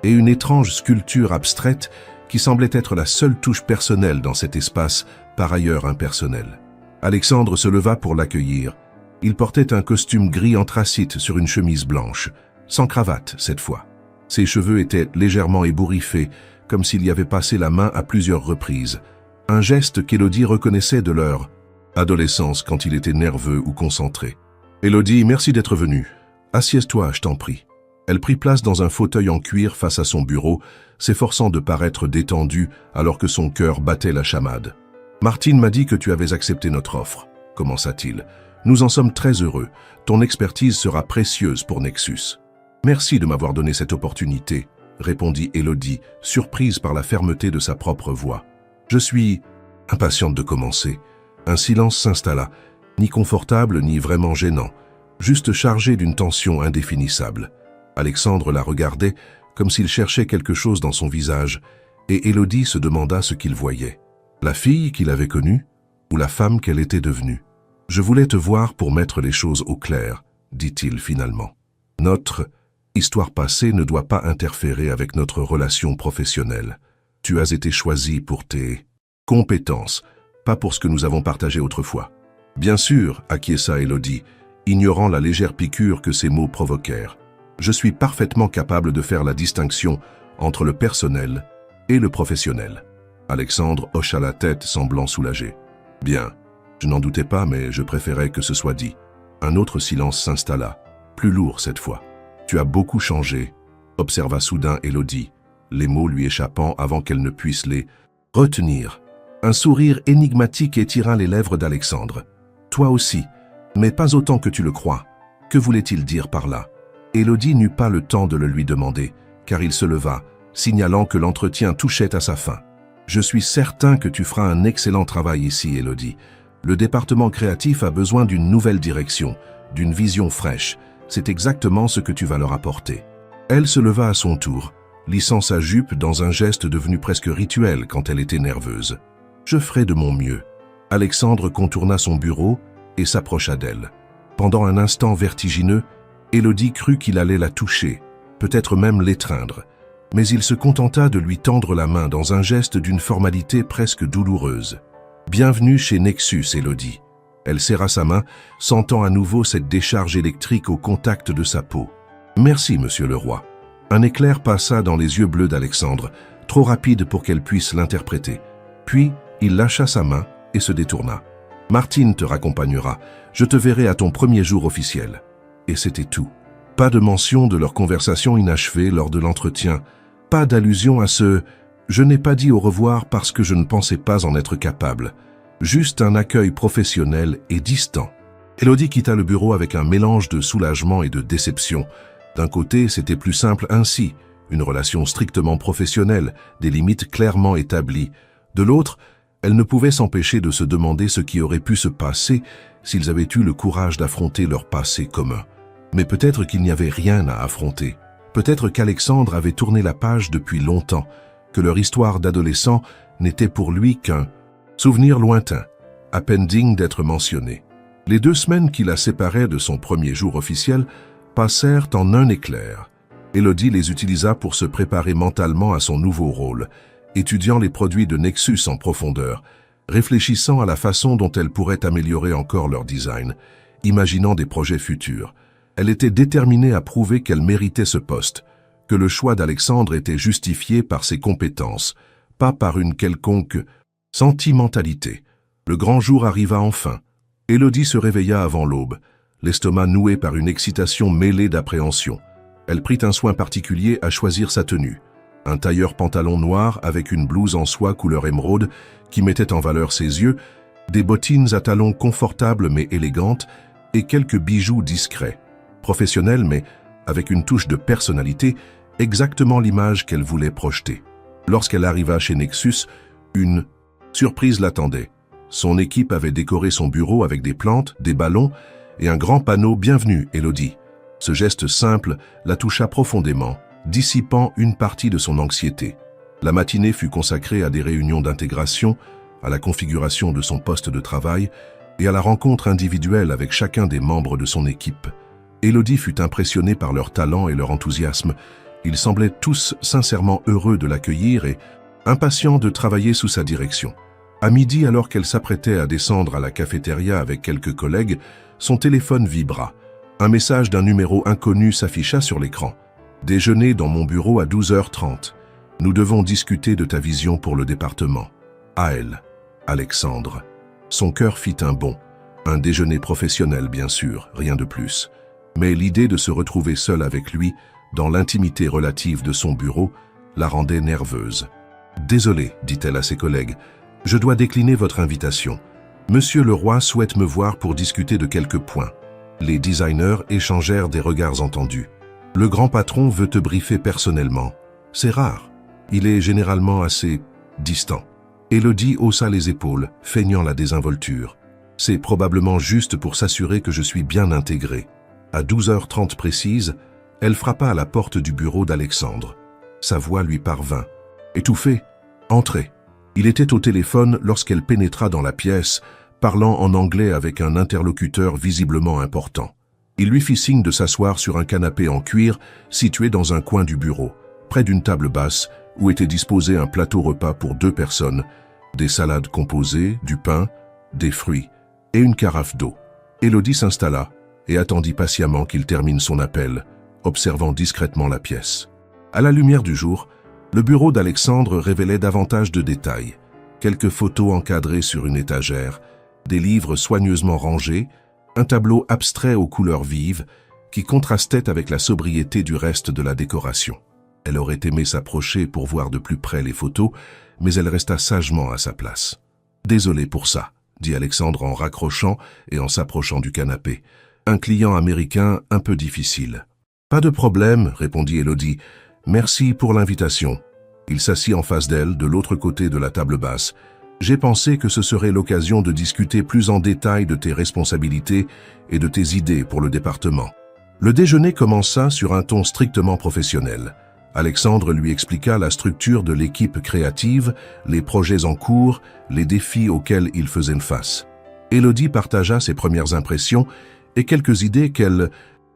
Speaker 1: et une étrange sculpture abstraite qui semblait être la seule touche personnelle dans cet espace, par ailleurs impersonnel. Alexandre se leva pour l'accueillir, Il portait un costume gris anthracite sur une chemise blanche, sans cravate cette fois. Ses cheveux étaient légèrement ébouriffés, comme s'il y avait passé la main à plusieurs reprises. Un geste qu'Élodie reconnaissait de leur adolescence quand il était nerveux ou concentré. « Élodie, merci d'être venue. Assieds-toi, je t'en prie. » Elle prit place dans un fauteuil en cuir face à son bureau, s'efforçant de paraître détendue alors que son cœur battait la chamade. « Martine m'a dit que tu avais accepté notre offre, » commença-t-il. « Nous en sommes très heureux. Ton expertise sera précieuse pour Nexus. »« Merci de m'avoir donné cette opportunité, » répondit Élodie, surprise par la fermeté de sa propre voix. « Je suis impatiente de commencer. » Un silence s'installa, ni confortable ni vraiment gênant, juste chargé d'une tension indéfinissable. Alexandre la regardait comme s'il cherchait quelque chose dans son visage, et Élodie se demanda ce qu'il voyait. La fille qu'il avait connue ou la femme qu'elle était devenue? « Je voulais te voir pour mettre les choses au clair, » dit-il finalement. « Notre histoire passée ne doit pas interférer avec notre relation professionnelle. Tu as été choisi pour tes compétences, pas pour ce que nous avons partagé autrefois. » Bien sûr, acquiesça Élodie, ignorant la légère piqûre que ces mots provoquèrent. Je suis parfaitement capable de faire la distinction entre le personnel et le professionnel. Alexandre hocha la tête, semblant soulagé. Bien, je n'en doutais pas, mais je préférais que ce soit dit. Un autre silence s'installa, plus lourd cette fois. Tu as beaucoup changé, observa soudain Élodie, les mots lui échappant avant qu'elle ne puisse les retenir. Un sourire énigmatique étira les lèvres d'Alexandre. Toi aussi, mais pas autant que tu le crois. Que voulait-il dire par là? Élodie n'eut pas le temps de le lui demander, car il se leva, signalant que l'entretien touchait à sa fin. Je suis certain que tu feras un excellent travail ici, Élodie. Le département créatif a besoin d'une nouvelle direction, d'une vision fraîche. C'est exactement ce que tu vas leur apporter. Elle se leva à son tour, lissant sa jupe dans un geste devenu presque rituel quand elle était nerveuse. Je ferai de mon mieux. Alexandre contourna son bureau et s'approcha d'elle. Pendant un instant vertigineux, Élodie crut qu'il allait la toucher, peut-être même l'étreindre. Mais il se contenta de lui tendre la main dans un geste d'une formalité presque douloureuse. « Bienvenue chez Nexus, Élodie. » Elle serra sa main, sentant à nouveau cette décharge électrique au contact de sa peau. « Merci, monsieur le roi. » Un éclair passa dans les yeux bleus d'Alexandre, trop rapide pour qu'elle puisse l'interpréter. Puis, il lâcha sa main et se détourna. « Martine te raccompagnera. Je te verrai à ton premier jour officiel. » Et c'était tout. Pas de mention de leur conversation inachevée lors de l'entretien. Pas d'allusion à ce « je n'ai pas dit au revoir parce que je ne pensais pas en être capable ». Juste un accueil professionnel et distant. Élodie quitta le bureau avec un mélange de soulagement et de déception. D'un côté, c'était plus simple ainsi, une relation strictement professionnelle, des limites clairement établies. De l'autre, elle ne pouvait s'empêcher de se demander ce qui aurait pu se passer s'ils avaient eu le courage d'affronter leur passé commun. Mais peut-être qu'il n'y avait rien à affronter. Peut-être qu'Alexandre avait tourné la page depuis longtemps, que leur histoire d'adolescent n'était pour lui qu'un souvenir lointain, à peine digne d'être mentionné. Les 2 semaines qui la séparaient de son premier jour officiel passèrent en un éclair. Élodie les utilisa pour se préparer mentalement à son nouveau rôle, étudiant les produits de Nexus en profondeur, réfléchissant à la façon dont elle pourrait améliorer encore leur design, imaginant des projets futurs. Elle était déterminée à prouver qu'elle méritait ce poste, que le choix d'Alexandre était justifié par ses compétences, pas par une quelconque sentimentalité. Le grand jour arriva enfin. Élodie se réveilla avant l'aube, l'estomac noué par une excitation mêlée d'appréhension. Elle prit un soin particulier à choisir sa tenue. Un tailleur pantalon noir avec une blouse en soie couleur émeraude qui mettait en valeur ses yeux, des bottines à talons confortables mais élégantes et quelques bijoux discrets. Professionnels mais avec une touche de personnalité, exactement l'image qu'elle voulait projeter. Lorsqu'elle arriva chez Nexus, une surprise l'attendait. Son équipe avait décoré son bureau avec des plantes, des ballons et un grand panneau « Bienvenue, Élodie ». Ce geste simple la toucha profondément, dissipant une partie de son anxiété. La matinée fut consacrée à des réunions d'intégration, à la configuration de son poste de travail et à la rencontre individuelle avec chacun des membres de son équipe. Élodie fut impressionnée par leur talent et leur enthousiasme. Ils semblaient tous sincèrement heureux de l'accueillir et impatients de travailler sous sa direction. À midi, alors qu'elle s'apprêtait à descendre à la cafétéria avec quelques collègues, Son téléphone vibra. Un message d'un numéro inconnu s'afficha sur l'écran. « Déjeuner dans mon bureau à 12h30. Nous devons discuter de ta vision pour le département. À elle, Alexandre. » Son cœur fit un bond. Un déjeuner professionnel, bien sûr, rien de plus. Mais l'idée de se retrouver seule avec lui, dans l'intimité relative de son bureau, la rendait nerveuse. « Désolé, dit-elle à ses collègues, je dois décliner votre invitation. Monsieur Leroy souhaite me voir pour discuter de quelques points. » Les designers échangèrent des regards entendus. « Le grand patron veut te briefer personnellement. C'est rare. Il est généralement assez distant. » Élodie haussa les épaules, feignant la désinvolture. « C'est probablement juste pour s'assurer que je suis bien intégré. » À 12h30 précise, elle frappa à la porte du bureau d'Alexandre. Sa voix lui parvint. Étouffée, « Entrez !» Il était au téléphone lorsqu'elle pénétra dans la pièce, parlant en anglais avec un interlocuteur visiblement important. Il lui fit signe de s'asseoir sur un canapé en cuir situé dans un coin du bureau, près d'une table basse où était disposé un plateau repas pour 2 personnes, des salades composées, du pain, des fruits et une carafe d'eau. Élodie s'installa et attendit patiemment qu'il termine son appel, observant discrètement la pièce. À la lumière du jour, le bureau d'Alexandre révélait davantage de détails. Quelques photos encadrées sur une étagère, des livres soigneusement rangés, un tableau abstrait aux couleurs vives qui contrastait avec la sobriété du reste de la décoration. Elle aurait aimé s'approcher pour voir de plus près les photos, mais elle resta sagement à sa place. « Désolé pour ça », dit Alexandre en raccrochant et en s'approchant du canapé. « Un client américain un peu difficile. »« Pas de problème », répondit Élodie. « Merci pour l'invitation. » Il s'assit en face d'elle, de l'autre côté de la table basse. « J'ai pensé que ce serait l'occasion de discuter plus en détail de tes responsabilités et de tes idées pour le département. » Le déjeuner commença sur un ton strictement professionnel. Alexandre lui expliqua la structure de l'équipe créative, les projets en cours, les défis auxquels il faisait face. Élodie partagea ses premières impressions et quelques idées qu'elle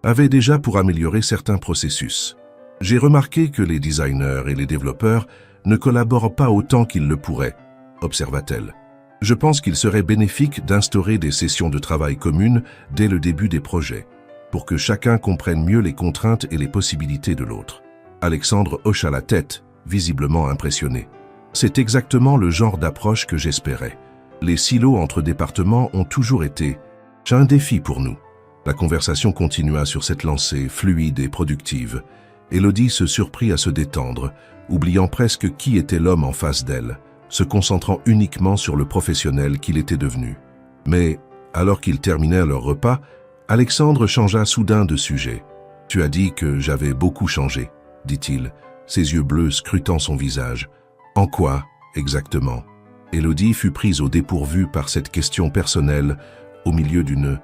Speaker 1: avait déjà pour améliorer certains processus. « J'ai remarqué que les designers et les développeurs ne collaborent pas autant qu'ils le pourraient, » observa-t-elle. « Je pense qu'il serait bénéfique d'instaurer des sessions de travail communes dès le début des projets, pour que chacun comprenne mieux les contraintes et les possibilités de l'autre. » Alexandre hocha la tête, visiblement impressionné. « C'est exactement le genre d'approche que j'espérais. Les silos entre départements ont toujours été un défi pour nous. » La conversation continua sur cette lancée fluide et productive. Élodie se surprit à se détendre, oubliant presque qui était l'homme en face d'elle, se concentrant uniquement sur le professionnel qu'il était devenu. Mais, alors qu'ils terminèrent leur repas, Alexandre changea soudain de sujet. « Tu as dit que j'avais beaucoup changé, » dit-il, ses yeux bleus scrutant son visage. « En quoi, exactement ?» Élodie fut prise au dépourvu par cette question personnelle au milieu d'une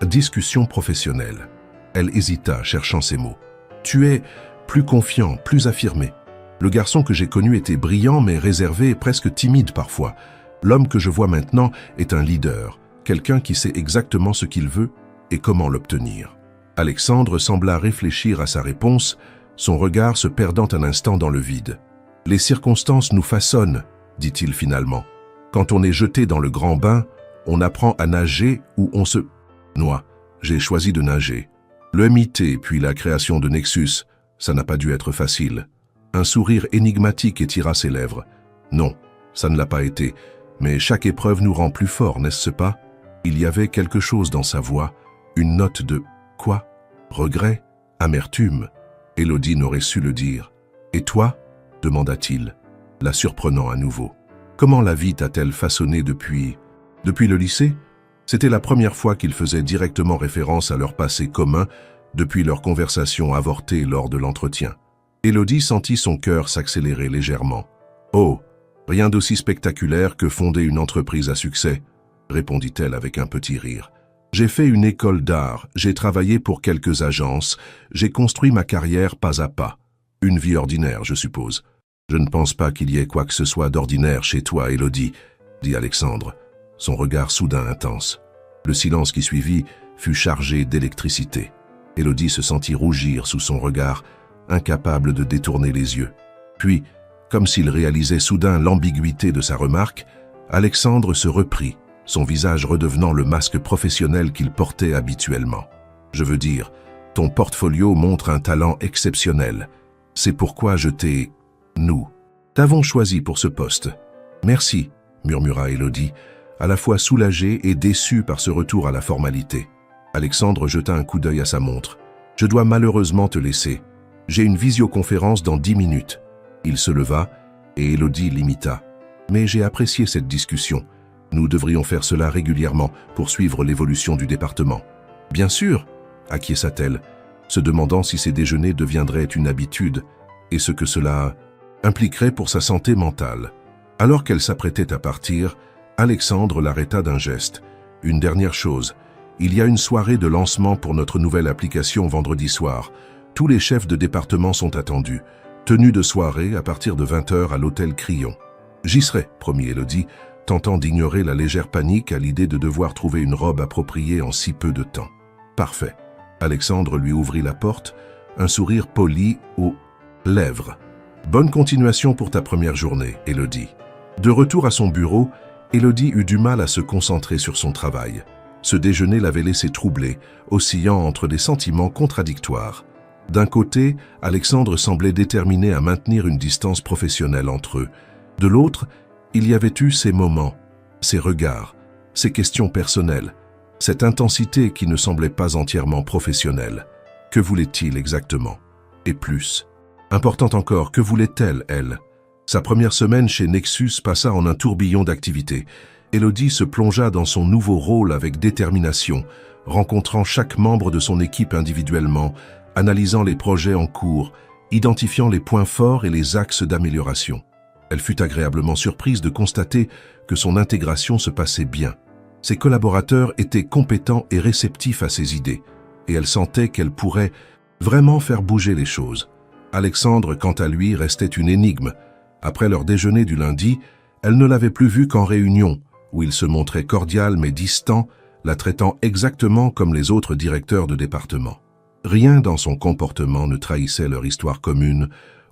Speaker 1: discussion professionnelle. Elle hésita, cherchant ses mots. « Tu es plus confiant, plus affirmé. Le garçon que j'ai connu était brillant mais réservé et presque timide parfois. L'homme que je vois maintenant est un leader, quelqu'un qui sait exactement ce qu'il veut et comment l'obtenir. » Alexandre sembla réfléchir à sa réponse, son regard se perdant un instant dans le vide. « Les circonstances nous façonnent, » dit-il finalement. « Quand on est jeté dans le grand bain, on apprend à nager ou on se noie. J'ai choisi de nager. Le MIT puis la création de Nexus, ça n'a pas dû être facile. » Un sourire énigmatique étira ses lèvres. « Non, ça ne l'a pas été, mais chaque épreuve nous rend plus forts, n'est-ce pas ?» Il y avait quelque chose dans sa voix, une note de « quoi » regret, amertume. Élodie n'aurait su le dire. « Et toi ?» demanda-t-il, la surprenant à nouveau. « Comment la vie t'a-t-elle façonné depuis le lycée ?» C'était la première fois qu'il faisait directement référence à leur passé commun depuis leur conversation avortée lors de l'entretien. Élodie sentit son cœur s'accélérer légèrement. « Oh, rien d'aussi spectaculaire que fonder une entreprise à succès, » répondit-elle avec un petit rire. « J'ai fait une école d'art, j'ai travaillé pour quelques agences, j'ai construit ma carrière pas à pas. Une vie ordinaire, je suppose. Je ne pense pas qu'il y ait quoi que ce soit d'ordinaire chez toi, Élodie, » dit Alexandre, son regard soudain intense. Le silence qui suivit fut chargé d'électricité. Élodie se sentit rougir sous son regard, incapable de détourner les yeux. Puis, comme s'il réalisait soudain l'ambiguïté de sa remarque, Alexandre se reprit, son visage redevenant le masque professionnel qu'il portait habituellement. Je veux dire, ton portfolio montre un talent exceptionnel. C'est pourquoi nous t'avons choisi pour ce poste. Merci, murmura Élodie, à la fois soulagée et déçue par ce retour à la formalité. Alexandre jeta un coup d'œil à sa montre. Je dois malheureusement te laisser. J'ai une visioconférence dans 10 minutes. Il se leva et Élodie l'imita. Mais j'ai apprécié cette discussion. Nous devrions faire cela régulièrement pour suivre l'évolution du département. Bien sûr, acquiesça-t-elle, se demandant si ces déjeuners deviendraient une habitude et ce que cela impliquerait pour sa santé mentale. Alors qu'elle s'apprêtait à partir, Alexandre l'arrêta d'un geste. Une dernière chose, il y a une soirée de lancement pour notre nouvelle application vendredi soir. Tous les chefs de département sont attendus. Tenue de soirée à partir de 20h à l'hôtel Crillon. J'y serai, promit Élodie, tentant d'ignorer la légère panique à l'idée de devoir trouver une robe appropriée en si peu de temps. Parfait. Alexandre lui ouvrit la porte, un sourire poli aux lèvres. Bonne continuation pour ta première journée, Élodie. De retour à son bureau, Élodie eut du mal à se concentrer sur son travail. Ce déjeuner l'avait laissé troublée, oscillant entre des sentiments contradictoires. D'un côté, Alexandre semblait déterminé à maintenir une distance professionnelle entre eux. De l'autre, il y avait eu ces moments, ces regards, ces questions personnelles, cette intensité qui ne semblait pas entièrement professionnelle. Que voulait-il exactement? Et plus, important encore, que voulait-elle, elle? Sa première semaine chez Nexus passa en un tourbillon d'activités. Élodie se plongea dans son nouveau rôle avec détermination, rencontrant chaque membre de son équipe individuellement, analysant les projets en cours, identifiant les points forts et les axes d'amélioration. Elle fut agréablement surprise de constater que son intégration se passait bien. Ses collaborateurs étaient compétents et réceptifs à ses idées, et elle sentait qu'elle pourrait vraiment faire bouger les choses. Alexandre, quant à lui, restait une énigme. Après leur déjeuner du lundi, elle ne l'avait plus vu qu'en réunion, où il se montrait cordial mais distant, la traitant exactement comme les autres directeurs de département. Rien dans son comportement ne trahissait leur histoire commune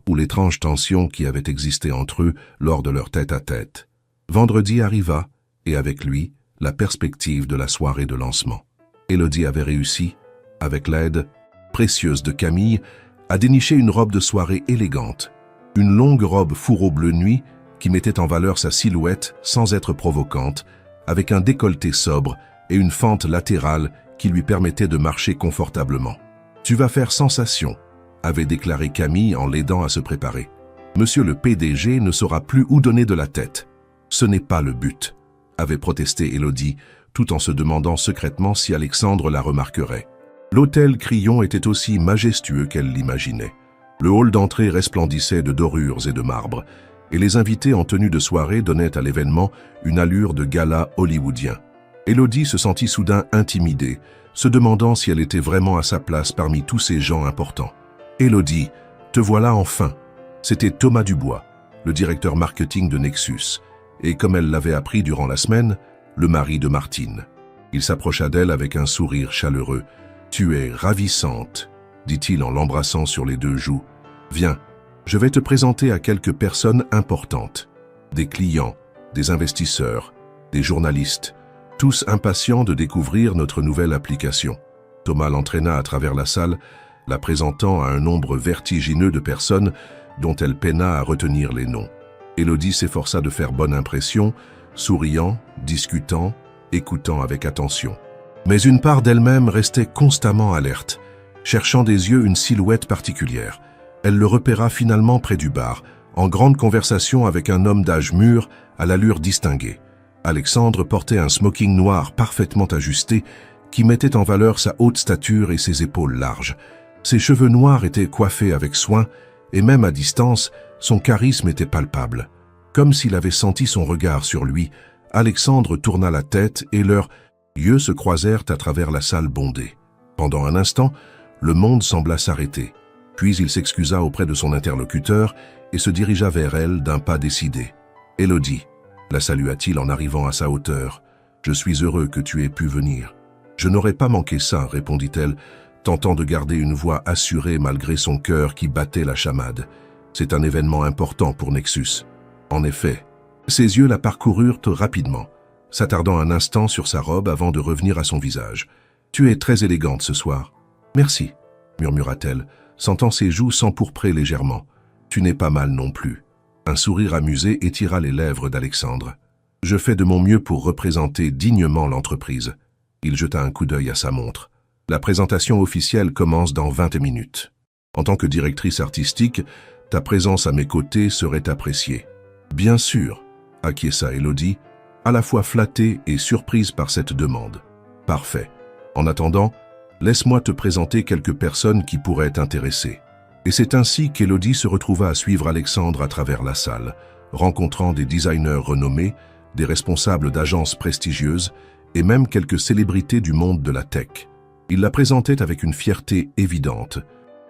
Speaker 1: ou l'étrange tension qui avait existé entre eux lors de leur tête-à-tête. Vendredi arriva, et avec lui, la perspective de la soirée de lancement. Élodie avait réussi, avec l'aide précieuse de Camille, à dénicher une robe de soirée élégante, une longue robe fourreau bleu nuit qui mettait en valeur sa silhouette sans être provocante, avec un décolleté sobre et une fente latérale qui lui permettait de marcher confortablement. « Tu vas faire sensation », avait déclaré Camille en l'aidant à se préparer. « Monsieur le PDG ne saura plus où donner de la tête. Ce n'est pas le but », avait protesté Élodie, tout en se demandant secrètement si Alexandre la remarquerait. L'hôtel Crillon était aussi majestueux qu'elle l'imaginait. Le hall d'entrée resplendissait de dorures et de marbre, et les invités en tenue de soirée donnaient à l'événement une allure de gala hollywoodien. Élodie se sentit soudain intimidée, se demandant si elle était vraiment à sa place parmi tous ces gens importants. « Élodie, te voilà enfin !» C'était Thomas Dubois, le directeur marketing de Nexus, et comme elle l'avait appris durant la semaine, le mari de Martine. Il s'approcha d'elle avec un sourire chaleureux. « Tu es ravissante !» dit-il en l'embrassant sur les deux joues. « Viens, je vais te présenter à quelques personnes importantes. Des clients, des investisseurs, des journalistes, tous impatients de découvrir notre nouvelle application. » Thomas l'entraîna à travers la salle, la présentant à un nombre vertigineux de personnes dont elle peina à retenir les noms. Élodie s'efforça de faire bonne impression, souriant, discutant, écoutant avec attention. Mais une part d'elle-même restait constamment alerte, cherchant des yeux une silhouette particulière. Elle le repéra finalement près du bar, en grande conversation avec un homme d'âge mûr, à l'allure distinguée. Alexandre portait un smoking noir parfaitement ajusté qui mettait en valeur sa haute stature et ses épaules larges. Ses cheveux noirs étaient coiffés avec soin, et même à distance, son charisme était palpable. Comme s'il avait senti son regard sur lui, Alexandre tourna la tête et leurs yeux se croisèrent à travers la salle bondée. Pendant un instant, le monde sembla s'arrêter. Puis il s'excusa auprès de son interlocuteur et se dirigea vers elle d'un pas décidé. « Élodie », la salua-t-il en arrivant à sa hauteur, « je suis heureux que tu aies pu venir. »« Je n'aurais pas manqué ça, » répondit-elle, tentant de garder une voix assurée malgré son cœur qui battait la chamade. « C'est un événement important pour Nexus. » En effet, ses yeux la parcoururent rapidement, s'attardant un instant sur sa robe avant de revenir à son visage. « Tu es très élégante ce soir. »« Merci, » murmura-t-elle, sentant ses joues s'empourprer légèrement. « Tu n'es pas mal non plus. » Un sourire amusé étira les lèvres d'Alexandre. « Je fais de mon mieux pour représenter dignement l'entreprise. » Il jeta un coup d'œil à sa montre. « La présentation officielle commence dans 20 minutes. En tant que directrice artistique, ta présence à mes côtés serait appréciée. »« Bien sûr, » acquiesça Élodie, à la fois flattée et surprise par cette demande. « Parfait. En attendant, laisse-moi te présenter quelques personnes qui pourraient t'intéresser. » Et c'est ainsi qu'Élodie se retrouva à suivre Alexandre à travers la salle, rencontrant des designers renommés, des responsables d'agences prestigieuses et même quelques célébrités du monde de la tech. Il la présentait avec une fierté évidente,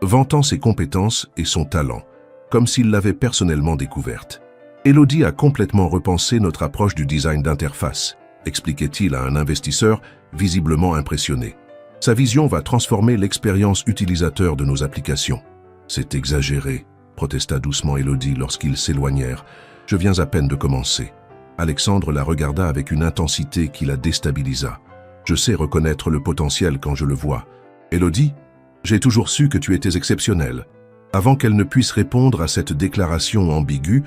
Speaker 1: vantant ses compétences et son talent, comme s'il l'avait personnellement découverte. « Élodie a complètement repensé notre approche du design d'interface », expliquait-il à un investisseur visiblement impressionné. « Sa vision va transformer l'expérience utilisateur de nos applications. » « C'est exagéré, » protesta doucement Élodie lorsqu'ils s'éloignèrent. « Je viens à peine de commencer. » Alexandre la regarda avec une intensité qui la déstabilisa. « Je sais reconnaître le potentiel quand je le vois. »« Élodie, j'ai toujours su que tu étais exceptionnelle. » Avant qu'elle ne puisse répondre à cette déclaration ambiguë,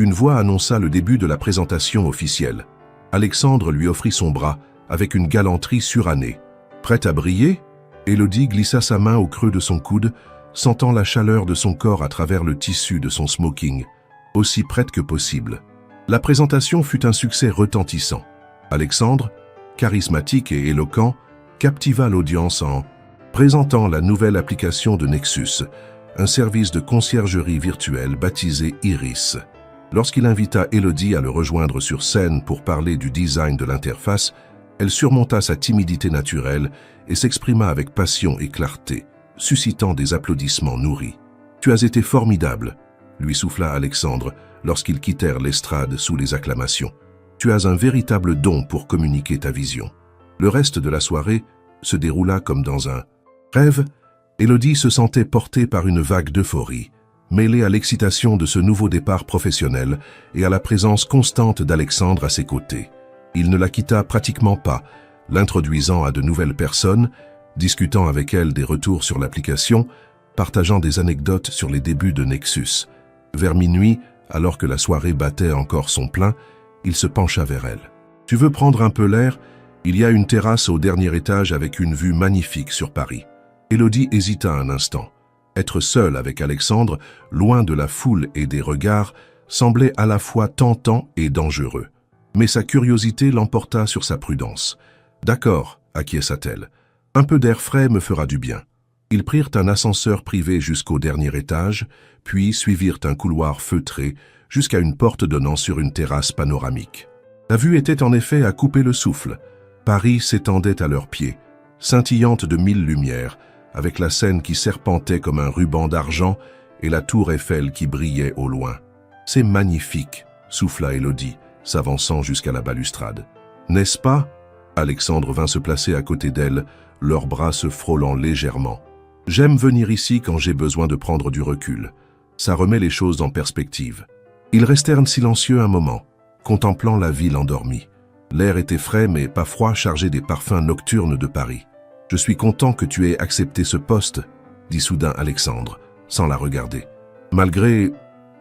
Speaker 1: une voix annonça le début de la présentation officielle. Alexandre lui offrit son bras avec une galanterie surannée. Prête à briller, Élodie glissa sa main au creux de son coude, sentant la chaleur de son corps à travers le tissu de son smoking, aussi prête que possible. La présentation fut un succès retentissant. Alexandre, charismatique et éloquent, captiva l'audience en présentant la nouvelle application de Nexus, un service de conciergerie virtuelle baptisé Iris. Lorsqu'il invita Élodie à le rejoindre sur scène pour parler du design de l'interface, elle surmonta sa timidité naturelle et s'exprima avec passion et clarté, suscitant des applaudissements nourris. « Tu as été formidable », lui souffla Alexandre lorsqu'ils quittèrent l'estrade sous les acclamations. « Tu as un véritable don pour communiquer ta vision. » Le reste de la soirée se déroula comme dans un rêve. Élodie se sentait portée par une vague d'euphorie, mêlée à l'excitation de ce nouveau départ professionnel et à la présence constante d'Alexandre à ses côtés. Il ne la quitta pratiquement pas, l'introduisant à de nouvelles personnes, discutant avec elle des retours sur l'application, partageant des anecdotes sur les débuts de Nexus. Vers minuit, alors que la soirée battait encore son plein, il se pencha vers elle. « Tu veux prendre un peu l'air ? Il y a une terrasse au dernier étage avec une vue magnifique sur Paris. » Élodie hésita un instant. Être seule avec Alexandre, loin de la foule et des regards, semblait à la fois tentant et dangereux. Mais sa curiosité l'emporta sur sa prudence. « D'accord, » acquiesça-t-elle. « Un peu d'air frais me fera du bien. » Ils prirent un ascenseur privé jusqu'au dernier étage, puis suivirent un couloir feutré jusqu'à une porte donnant sur une terrasse panoramique. La vue était en effet à couper le souffle. Paris s'étendait à leurs pieds, scintillante de 1000 lumières, avec la Seine qui serpentait comme un ruban d'argent et la tour Eiffel qui brillait au loin. « C'est magnifique », souffla Élodie, s'avançant jusqu'à la balustrade. « N'est-ce pas ?» Alexandre vint se placer à côté d'elle, leurs bras se frôlant légèrement. « J'aime venir ici quand j'ai besoin de prendre du recul. Ça remet les choses en perspective. » Ils restèrent silencieux un moment, contemplant la ville endormie. L'air était frais mais pas froid, chargé des parfums nocturnes de Paris. « Je suis content que tu aies accepté ce poste, » dit soudain Alexandre, sans la regarder. « Malgré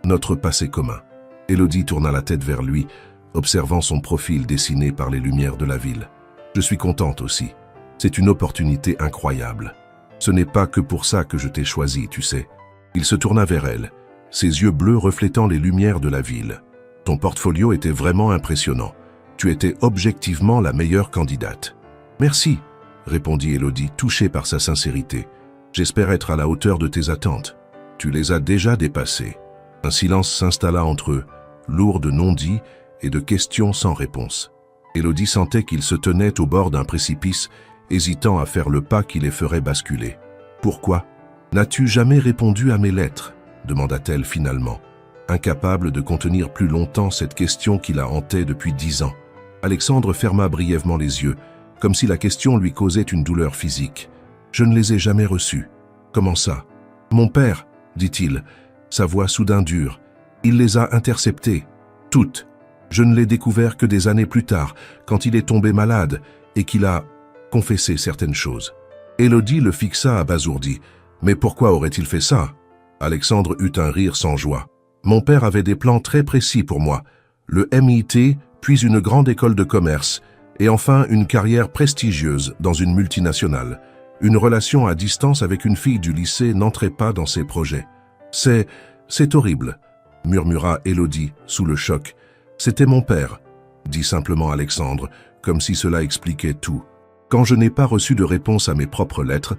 Speaker 1: notre passé commun. » Élodie tourna la tête vers lui, observant son profil dessiné par les lumières de la ville. « Je suis contente aussi. C'est une opportunité incroyable. Ce n'est pas que pour ça que je t'ai choisi, tu sais. » Il se tourna vers elle, ses yeux bleus reflétant les lumières de la ville. « Ton portfolio était vraiment impressionnant. Tu étais objectivement la meilleure candidate. »« Merci, » répondit Élodie, touchée par sa sincérité. « J'espère être à la hauteur de tes attentes. Tu les as déjà dépassées. » Un silence s'installa entre eux, lourd de non-dits et de questions sans réponse. Élodie sentait qu'ils se tenaient au bord d'un précipice, hésitant à faire le pas qui les ferait basculer. « Pourquoi ? N'as-tu jamais répondu à mes lettres ?» demanda-t-elle finalement, incapable de contenir plus longtemps cette question qui la hantait depuis 10 ans. Alexandre ferma brièvement les yeux, comme si la question lui causait une douleur physique. « Je ne les ai jamais reçues. »« Comment ça ?»« Mon père, » dit-il, sa voix soudain dure. « Il les a interceptées. Toutes. » Je ne l'ai découvert que des années plus tard, quand il est tombé malade et qu'il a confessé certaines choses. Élodie le fixa abasourdie. Mais pourquoi aurait-il fait ça? Alexandre eut un rire sans joie. Mon père avait des plans très précis pour moi. Le MIT, puis une grande école de commerce, et enfin une carrière prestigieuse dans une multinationale. Une relation à distance avec une fille du lycée n'entrait pas dans ses projets. C'est horrible, murmura Élodie sous le choc. C'était mon père, dit simplement Alexandre, comme si cela expliquait tout. Quand je n'ai pas reçu de réponse à mes propres lettres,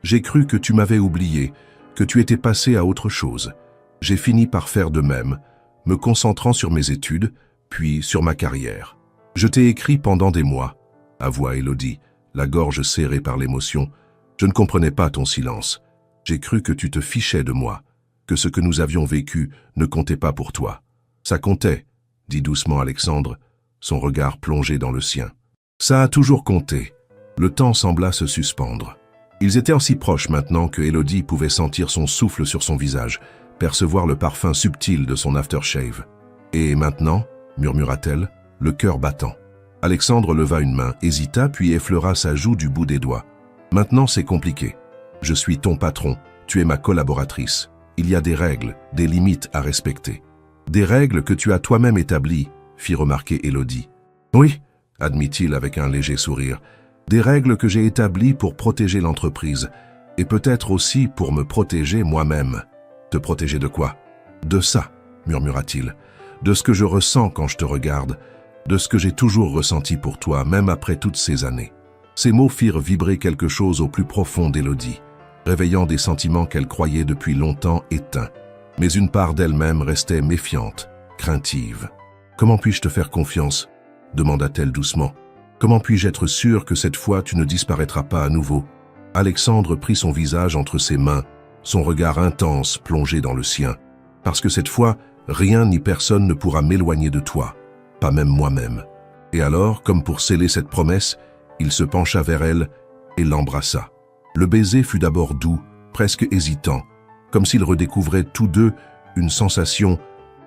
Speaker 1: j'ai cru que tu m'avais oublié, que tu étais passé à autre chose. J'ai fini par faire de même, me concentrant sur mes études, puis sur ma carrière. Je t'ai écrit pendant des mois, avoua Élodie, la gorge serrée par l'émotion. Je ne comprenais pas ton silence. J'ai cru que tu te fichais de moi, que ce que nous avions vécu ne comptait pas pour toi. Ça comptait, dit doucement Alexandre, son regard plongé dans le sien. Ça a toujours compté. Le temps sembla se suspendre. Ils étaient aussi proches maintenant que Élodie pouvait sentir son souffle sur son visage, percevoir le parfum subtil de son aftershave. Et maintenant, murmura-t-elle, le cœur battant. Alexandre leva une main, hésita, puis effleura sa joue du bout des doigts. Maintenant, c'est compliqué. Je suis ton patron, tu es ma collaboratrice. Il y a des règles, des limites à respecter. Des règles que tu as toi-même établies, fit remarquer Élodie. Oui, admit-il avec un léger sourire. Des règles que j'ai établies pour protéger l'entreprise, et peut-être aussi pour me protéger moi-même. Te protéger de quoi? De ça, murmura-t-il. De ce que je ressens quand je te regarde, de ce que j'ai toujours ressenti pour toi, même après toutes ces années. Ces mots firent vibrer quelque chose au plus profond d'Élodie, réveillant des sentiments qu'elle croyait depuis longtemps éteints. Mais une part d'elle-même restait méfiante, craintive. « Comment puis-je te faire confiance ?» demanda-t-elle doucement. « Comment puis-je être sûr que cette fois tu ne disparaîtras pas à nouveau ?» Alexandre prit son visage entre ses mains, son regard intense plongé dans le sien. « Parce que cette fois, rien ni personne ne pourra m'éloigner de toi, pas même moi-même. » Et alors, comme pour sceller cette promesse, il se pencha vers elle et l'embrassa. Le baiser fut d'abord doux, presque hésitant, comme s'ils redécouvraient tous deux une sensation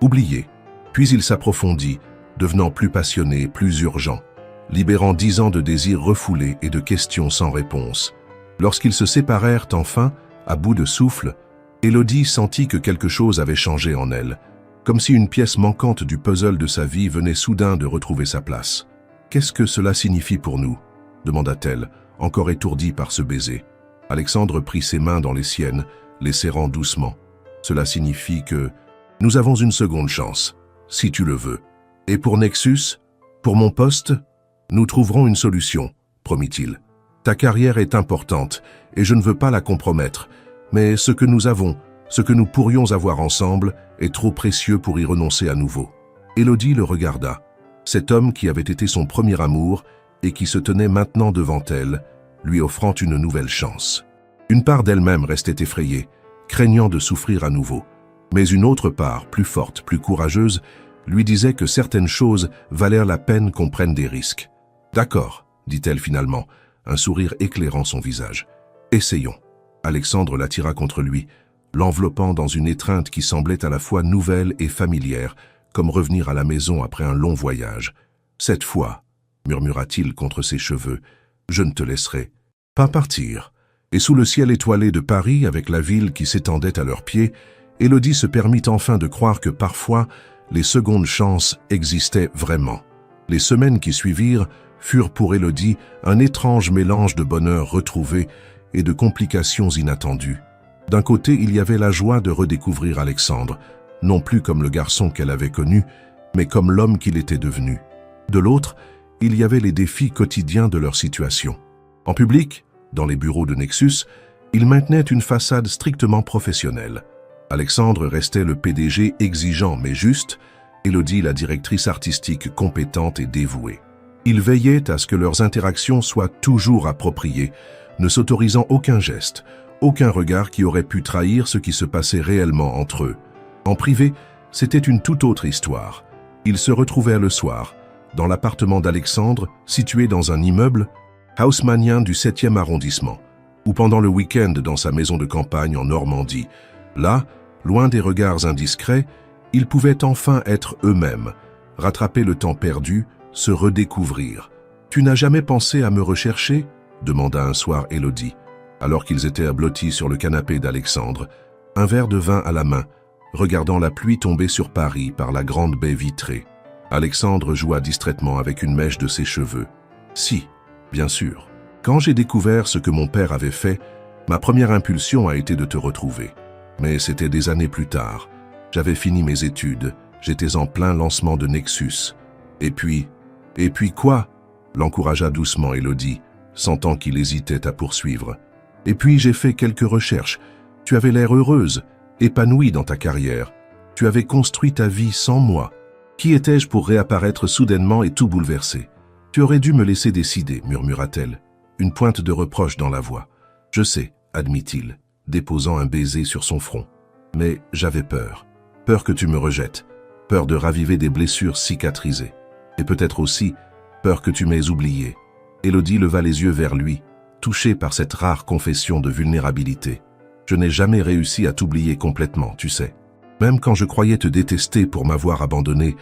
Speaker 1: oubliée. Puis il s'approfondit, devenant plus passionné, plus urgent, libérant 10 ans de désirs refoulés et de questions sans réponse. Lorsqu'ils se séparèrent enfin, à bout de souffle, Élodie sentit que quelque chose avait changé en elle, comme si une pièce manquante du puzzle de sa vie venait soudain de retrouver sa place. « Qu'est-ce que cela signifie pour nous ?» demanda-t-elle, encore étourdie par ce baiser. Alexandre prit ses mains dans les siennes, les serrant doucement. « Cela signifie que nous avons une seconde chance, si tu le veux. Et pour Nexus, pour mon poste, nous trouverons une solution, promit-il. Ta carrière est importante et je ne veux pas la compromettre, mais ce que nous avons, ce que nous pourrions avoir ensemble, est trop précieux pour y renoncer à nouveau. » Élodie le regarda. Cet homme qui avait été son premier amour et qui se tenait maintenant devant elle, lui offrant une nouvelle chance. Une part d'elle-même restait effrayée, craignant de souffrir à nouveau. Mais une autre part, plus forte, plus courageuse, lui disait que certaines choses valèrent la peine qu'on prenne des risques. « D'accord, » dit-elle finalement, un sourire éclairant son visage. « Essayons. » Alexandre l'attira contre lui, l'enveloppant dans une étreinte qui semblait à la fois nouvelle et familière, comme revenir à la maison après un long voyage. « Cette fois, » murmura-t-il contre ses cheveux, « je ne te laisserai pas partir. » Et sous le ciel étoilé de Paris, avec la ville qui s'étendait à leurs pieds, Élodie se permit enfin de croire que parfois, les secondes chances existaient vraiment. Les semaines qui suivirent furent pour Élodie un étrange mélange de bonheur retrouvé et de complications inattendues. D'un côté, il y avait la joie de redécouvrir Alexandre, non plus comme le garçon qu'elle avait connu, mais comme l'homme qu'il était devenu. De l'autre, il y avait les défis quotidiens de leur situation. En public, dans les bureaux de Nexus, il maintenait une façade strictement professionnelle. Alexandre restait le PDG exigeant mais juste, Élodie la directrice artistique compétente et dévouée. Ils veillaient à ce que leurs interactions soient toujours appropriées, ne s'autorisant aucun geste, aucun regard qui aurait pu trahir ce qui se passait réellement entre eux. En privé, c'était une toute autre histoire. Ils se retrouvèrent le soir, dans l'appartement d'Alexandre, situé dans un immeuble haussmannien du 7e arrondissement, ou pendant le week-end dans sa maison de campagne en Normandie. Là, loin des regards indiscrets, ils pouvaient enfin être eux-mêmes, rattraper le temps perdu, se redécouvrir. « Tu n'as jamais pensé à me rechercher ?» demanda un soir Élodie, alors qu'ils étaient blottis sur le canapé d'Alexandre, un verre de vin à la main, regardant la pluie tomber sur Paris par la grande baie vitrée. Alexandre joua distraitement avec une mèche de ses cheveux. « Si, bien sûr. Quand j'ai découvert ce que mon père avait fait, ma première impulsion a été de te retrouver. Mais c'était des années plus tard. J'avais fini mes études, j'étais en plein lancement de Nexus. Et puis quoi ?» l'encouragea doucement Élodie, sentant qu'il hésitait à poursuivre. « Et puis j'ai fait quelques recherches. Tu avais l'air heureuse, épanouie dans ta carrière. Tu avais construit ta vie sans moi. Qui étais-je pour réapparaître soudainement et tout bouleverser? Tu aurais dû me laisser décider, murmura-t-elle, une pointe de reproche dans la voix. Je sais, admit-il, déposant un baiser sur son front. Mais j'avais peur. Peur que tu me rejettes. Peur de raviver des blessures cicatrisées. Et peut-être aussi, peur que tu m'aies oublié. Élodie leva les yeux vers lui, touchée par cette rare confession de vulnérabilité. Je n'ai jamais réussi à t'oublier complètement, tu sais. Même quand je croyais te détester pour m'avoir abandonné,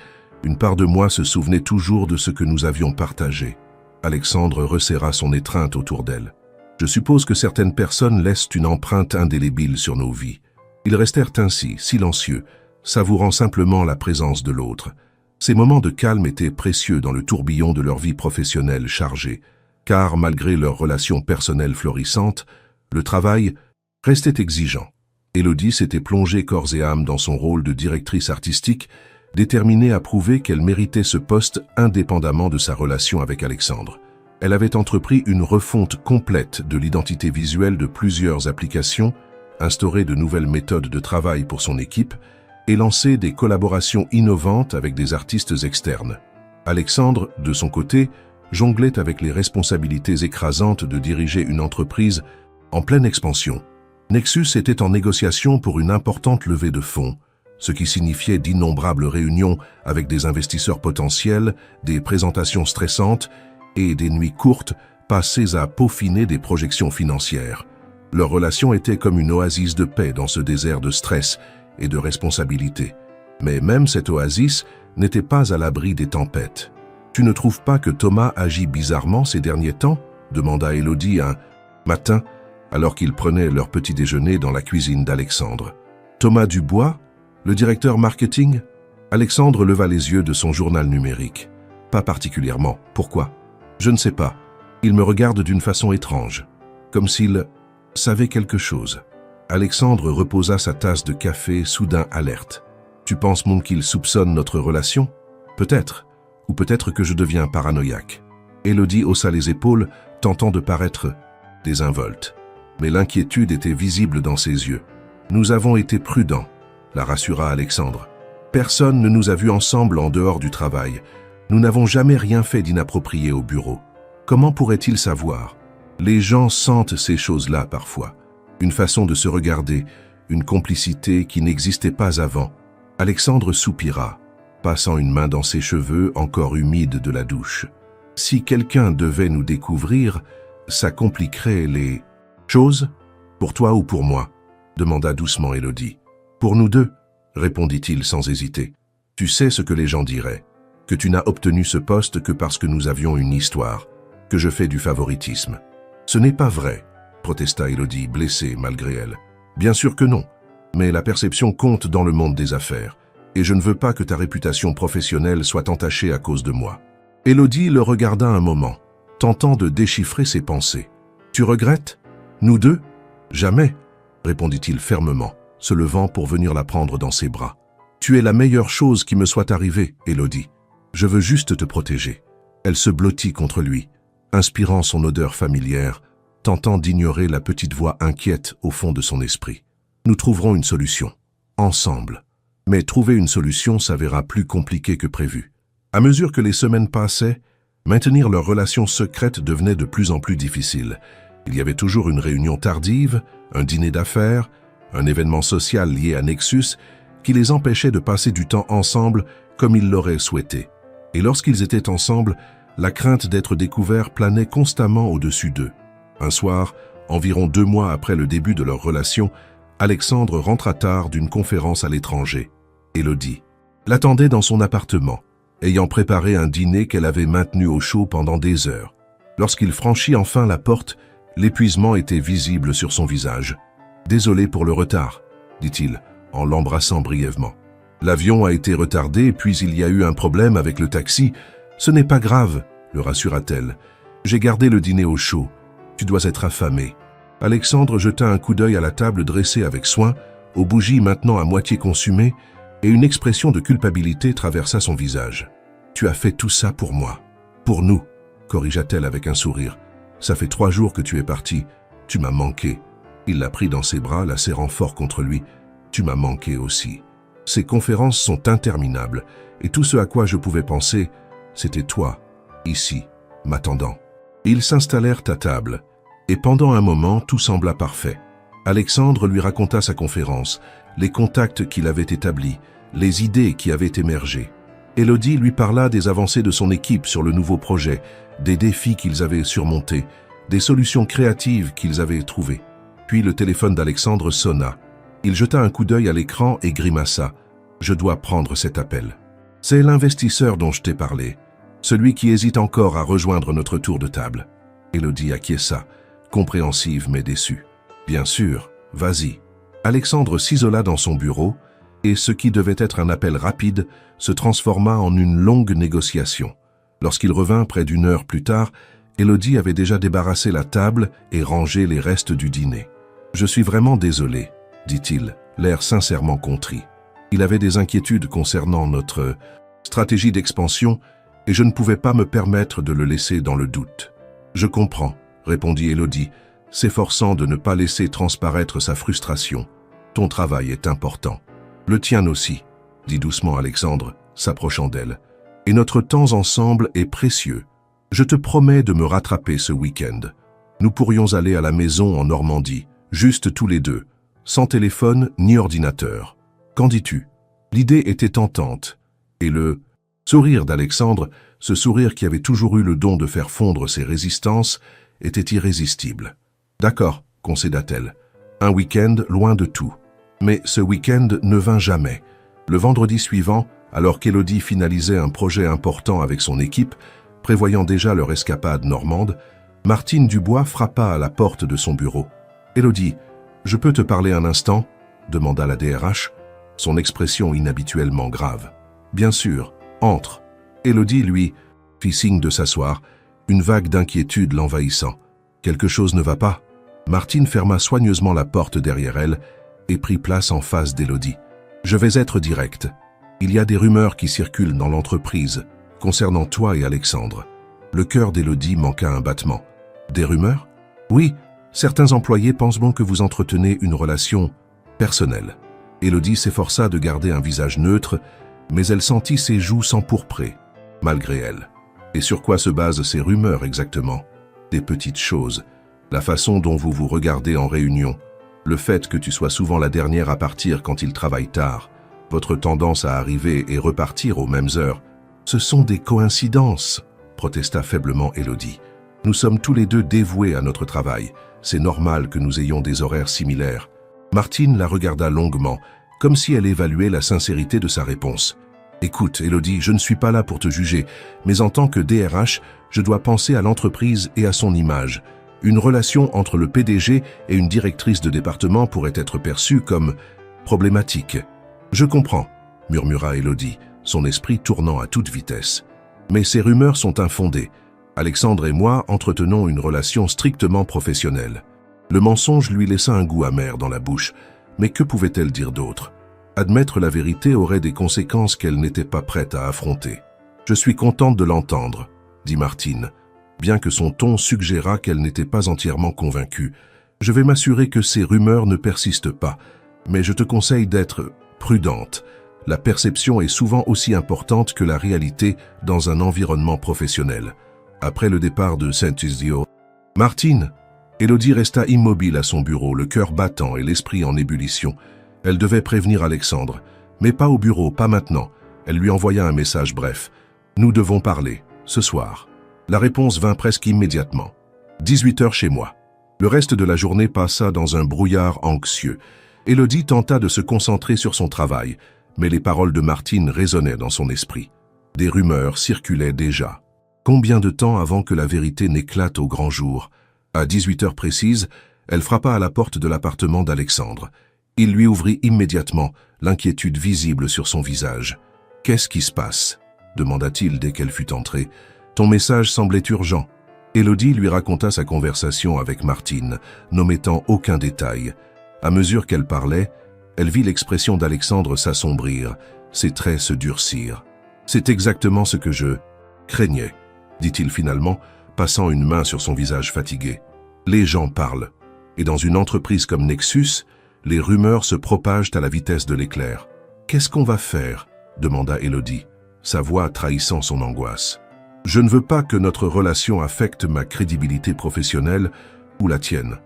Speaker 1: une part de moi se souvenait toujours de ce que nous avions partagé. Alexandre resserra son étreinte autour d'elle. Je suppose que certaines personnes laissent une empreinte indélébile sur nos vies. Ils restèrent ainsi, silencieux, savourant simplement la présence de l'autre. Ces moments de calme étaient précieux dans le tourbillon de leur vie professionnelle chargée, car malgré leurs relations personnelles florissantes, le travail restait exigeant. Élodie s'était plongée corps et âme dans son rôle de directrice artistique, déterminée à prouver qu'elle méritait ce poste indépendamment de sa relation avec Alexandre. Elle avait entrepris une refonte complète de l'identité visuelle de plusieurs applications, instauré de nouvelles méthodes de travail pour son équipe et lancé des collaborations innovantes avec des artistes externes. Alexandre, de son côté, jonglait avec les responsabilités écrasantes de diriger une entreprise en pleine expansion. Nexus était en négociation pour une importante levée de fonds, ce qui signifiait d'innombrables réunions avec des investisseurs potentiels, des présentations stressantes et des nuits courtes passées à peaufiner des projections financières. Leur relation était comme une oasis de paix dans ce désert de stress et de responsabilité. Mais même cette oasis n'était pas à l'abri des tempêtes. « Tu ne trouves pas que Thomas agit bizarrement ces derniers temps ?» demanda Élodie un matin, alors qu'ils prenaient leur petit déjeuner dans la cuisine d'Alexandre. « Thomas Dubois, le directeur marketing ?» Alexandre leva les yeux de son journal numérique. « Pas particulièrement. Pourquoi ?»« Je ne sais pas. Il me regarde d'une façon étrange, comme s'il savait quelque chose. » Alexandre reposa sa tasse de café, soudain alerte. « Tu penses, mon, qu'il soupçonne notre relation ? Peut-être. Ou peut-être que je deviens paranoïaque. » Élodie haussa les épaules, tentant de paraître désinvolte. Mais l'inquiétude était visible dans ses yeux. « Nous avons été prudents, » la rassura Alexandre. « Personne ne nous a vus ensemble en dehors du travail. Nous n'avons jamais rien fait d'inapproprié au bureau. Comment pourrait-il savoir ? Les gens sentent ces choses-là parfois. Une façon de se regarder, une complicité qui n'existait pas avant. » Alexandre soupira, passant une main dans ses cheveux encore humides de la douche. « Si quelqu'un devait nous découvrir, ça compliquerait les choses, pour toi ou pour moi ?» demanda doucement Élodie. « Pour nous deux, » répondit-il sans hésiter. « Tu sais ce que les gens diraient, que tu n'as obtenu ce poste que parce que nous avions une histoire, que je fais du favoritisme. » « Ce n'est pas vrai, » protesta Élodie, blessée malgré elle. « Bien sûr que non, mais la perception compte dans le monde des affaires, et je ne veux pas que ta réputation professionnelle soit entachée à cause de moi. » Élodie le regarda un moment, tentant de déchiffrer ses pensées. « Tu regrettes ? Nous deux ? Jamais, » répondit-il fermement, se levant pour venir la prendre dans ses bras. « Tu es la meilleure chose qui me soit arrivée, Élodie. Je veux juste te protéger. » Elle se blottit contre lui, inspirant son odeur familière, tentant d'ignorer la petite voix inquiète au fond de son esprit. « Nous trouverons une solution, ensemble. » Mais trouver une solution s'avéra plus compliqué que prévu. À mesure que les semaines passaient, maintenir leur relation secrète devenait de plus en plus difficile. Il y avait toujours une réunion tardive, un dîner d'affaires, un événement social lié à Nexus qui les empêchait de passer du temps ensemble comme ils l'auraient souhaité. Et lorsqu'ils étaient ensemble, la crainte d'être découverts planait constamment au-dessus d'eux. Un soir, environ 2 mois après le début de leur relation, Alexandre rentra tard d'une conférence à l'étranger. Élodie l'attendait dans son appartement, ayant préparé un dîner qu'elle avait maintenu au chaud pendant des heures. Lorsqu'il franchit enfin la porte, l'épuisement était visible sur son visage. « Désolé pour le retard », dit-il, en l'embrassant brièvement. « L'avion a été retardé, puis il y a eu un problème avec le taxi. Ce n'est pas grave, le rassura-t-elle. J'ai gardé le dîner au chaud. Tu dois être affamé. » Alexandre jeta un coup d'œil à la table dressée avec soin, aux bougies maintenant à moitié consumées, et une expression de culpabilité traversa son visage. « Tu as fait tout ça pour moi. Pour nous, » corrigea-t-elle avec un sourire. « Ça fait 3 jours que tu es parti. Tu m'as manqué. » Il la prit dans ses bras, la serrant fort contre lui. « Tu m'as manqué aussi. » Ces conférences sont interminables, et tout ce à quoi je pouvais penser, c'était toi, ici, m'attendant. Ils s'installèrent à table, et pendant un moment, tout sembla parfait. Alexandre lui raconta sa conférence, les contacts qu'il avait établis, les idées qui avaient émergé. Élodie lui parla des avancées de son équipe sur le nouveau projet, des défis qu'ils avaient surmontés, des solutions créatives qu'ils avaient trouvées. Puis le téléphone d'Alexandre sonna. Il jeta un coup d'œil à l'écran et grimaça. « Je dois prendre cet appel. C'est l'investisseur dont je t'ai parlé, celui qui hésite encore à rejoindre notre tour de table. » Élodie acquiesça, compréhensive mais déçue. « Bien sûr, vas-y. » Alexandre s'isola dans son bureau, et ce qui devait être un appel rapide se transforma en une longue négociation. Lorsqu'il revint près d'1 heure plus tard, Élodie avait déjà débarrassé la table et rangé les restes du dîner. « Je suis vraiment désolé, » dit-il, l'air sincèrement contrit. Il avait des inquiétudes concernant notre stratégie d'expansion et je ne pouvais pas me permettre de le laisser dans le doute. « Je comprends, » répondit Élodie, s'efforçant de ne pas laisser transparaître sa frustration. « Ton travail est important. »« Le tien aussi, » dit doucement Alexandre, s'approchant d'elle. « Et notre temps ensemble est précieux. Je te promets de me rattraper ce week-end. Nous pourrions aller à la maison en Normandie, juste tous les deux, sans téléphone ni ordinateur. Qu'en dis-tu » L'idée était tentante, et le sourire d'Alexandre, ce sourire qui avait toujours eu le don de faire fondre ses résistances, était irrésistible. « D'accord, » concéda-t-elle. « Un week-end loin de tout. » Mais ce week-end ne vint jamais. Le vendredi suivant, alors qu'Élodie finalisait un projet important avec son équipe, prévoyant déjà leur escapade normande, Martine Dubois frappa à la porte de son bureau. « Élodie, je peux te parler un instant ?» demanda la DRH, son expression inhabituellement grave. « Bien sûr, entre. » Élodie, lui, fit signe de s'asseoir, une vague d'inquiétude l'envahissant. « Quelque chose ne va pas ?» Martine ferma soigneusement la porte derrière elle et prit place en face d'Élodie. « Je vais être direct. Il y a des rumeurs qui circulent dans l'entreprise concernant toi et Alexandre. » Le cœur d'Élodie manqua un battement. « Des rumeurs ? » ?»« Oui, certains employés pensent bon que vous entretenez une relation personnelle. » Élodie s'efforça de garder un visage neutre, mais elle sentit ses joues s'empourprer, malgré elle. « Et sur quoi se basent ces rumeurs exactement ? » ?»« Des petites choses. La façon dont vous vous regardez en réunion. Le fait que tu sois souvent la dernière à partir quand il travaille tard. Votre tendance à arriver et repartir aux mêmes heures. Ce sont des coïncidences, protesta faiblement Élodie. Nous sommes tous les deux dévoués à notre travail. C'est normal que nous ayons des horaires similaires. Martine la regarda longuement, comme si elle évaluait la sincérité de sa réponse. Écoute, Élodie, je ne suis pas là pour te juger, mais en tant que DRH, je dois penser à l'entreprise et à son image. Une relation entre le PDG et une directrice de département pourrait être perçue comme problématique. Je comprends, murmura Élodie, son esprit tournant à toute vitesse. Mais ces rumeurs sont infondées. Alexandre et moi entretenons une relation strictement professionnelle. Le mensonge lui laissa un goût amer dans la bouche, mais que pouvait-elle dire d'autre? Admettre la vérité aurait des conséquences qu'elle n'était pas prête à affronter. « Je suis contente de l'entendre, » dit Martine, bien que son ton suggérât qu'elle n'était pas entièrement convaincue. « Je vais m'assurer que ces rumeurs ne persistent pas, mais je te conseille d'être prudente. La perception est souvent aussi importante que la réalité dans un environnement professionnel. » Après le départ de Saint-Isidore, « Martine !» Élodie resta immobile à son bureau, le cœur battant et l'esprit en ébullition. Elle devait prévenir Alexandre, mais pas au bureau, pas maintenant. Elle lui envoya un message bref. « Nous devons parler, ce soir. » La réponse vint presque immédiatement. 18 heures chez moi. Le reste de la journée passa dans un brouillard anxieux. Élodie tenta de se concentrer sur son travail, mais les paroles de Martine résonnaient dans son esprit. Des rumeurs circulaient déjà. Combien de temps avant que la vérité n'éclate au grand jour? À 18 heures précises, elle frappa à la porte de l'appartement d'Alexandre. Il lui ouvrit immédiatement, l'inquiétude visible sur son visage. « Qu'est-ce qui se passe ?» demanda-t-il dès qu'elle fut entrée. « Ton message semblait urgent. » Élodie lui raconta sa conversation avec Martine, n'omettant aucun détail. À mesure qu'elle parlait, elle vit l'expression d'Alexandre s'assombrir, ses traits se durcir. « C'est exactement ce que je craignais, » dit-il finalement, passant une main sur son visage fatigué. « Les gens parlent. Et dans une entreprise comme Nexus, les rumeurs se propagent à la vitesse de l'éclair. « Qu'est-ce qu'on va faire ?» demanda Élodie, sa voix trahissant son angoisse. « Je ne veux pas que notre relation affecte ma crédibilité professionnelle ou la tienne. »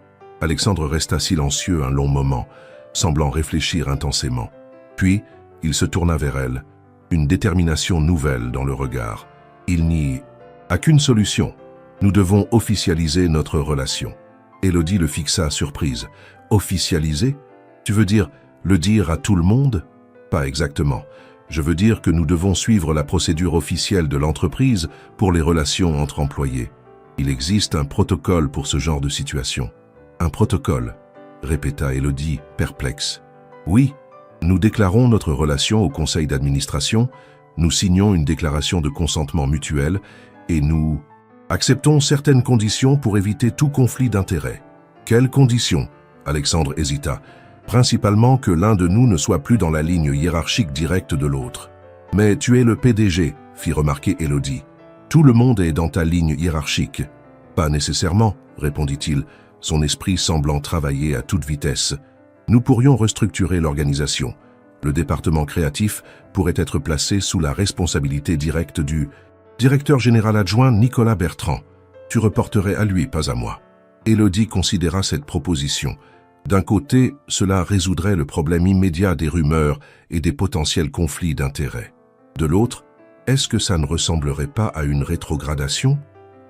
Speaker 1: Alexandre resta silencieux un long moment, semblant réfléchir intensément. Puis, il se tourna vers elle, une détermination nouvelle dans le regard. Il n'y a qu'une solution. Nous devons officialiser notre relation. Élodie le fixa surprise. « Officialiser? Tu veux dire le dire à tout le monde ?»« Pas exactement. Je veux dire que nous devons suivre la procédure officielle de l'entreprise pour les relations entre employés. Il existe un protocole pour ce genre de situation. »« Un protocole ?» répéta Élodie, perplexe. « Oui, nous déclarons notre relation au conseil d'administration, nous signons une déclaration de consentement mutuel et nous acceptons certaines conditions pour éviter tout conflit d'intérêts. » « Quelles conditions ?» Alexandre hésita. « Principalement que l'un de nous ne soit plus dans la ligne hiérarchique directe de l'autre. »« Mais tu es le PDG, » fit remarquer Élodie. « Tout le monde est dans ta ligne hiérarchique. »« Pas nécessairement, » répondit-il, son esprit semblant travailler à toute vitesse. « Nous pourrions restructurer l'organisation. Le département créatif pourrait être placé sous la responsabilité directe du directeur général adjoint Nicolas Bertrand. Tu reporterais à lui, pas à moi. » Élodie considéra cette proposition. D'un côté, cela résoudrait le problème immédiat des rumeurs et des potentiels conflits d'intérêts. De l'autre, est-ce que ça ne ressemblerait pas à une rétrogradation?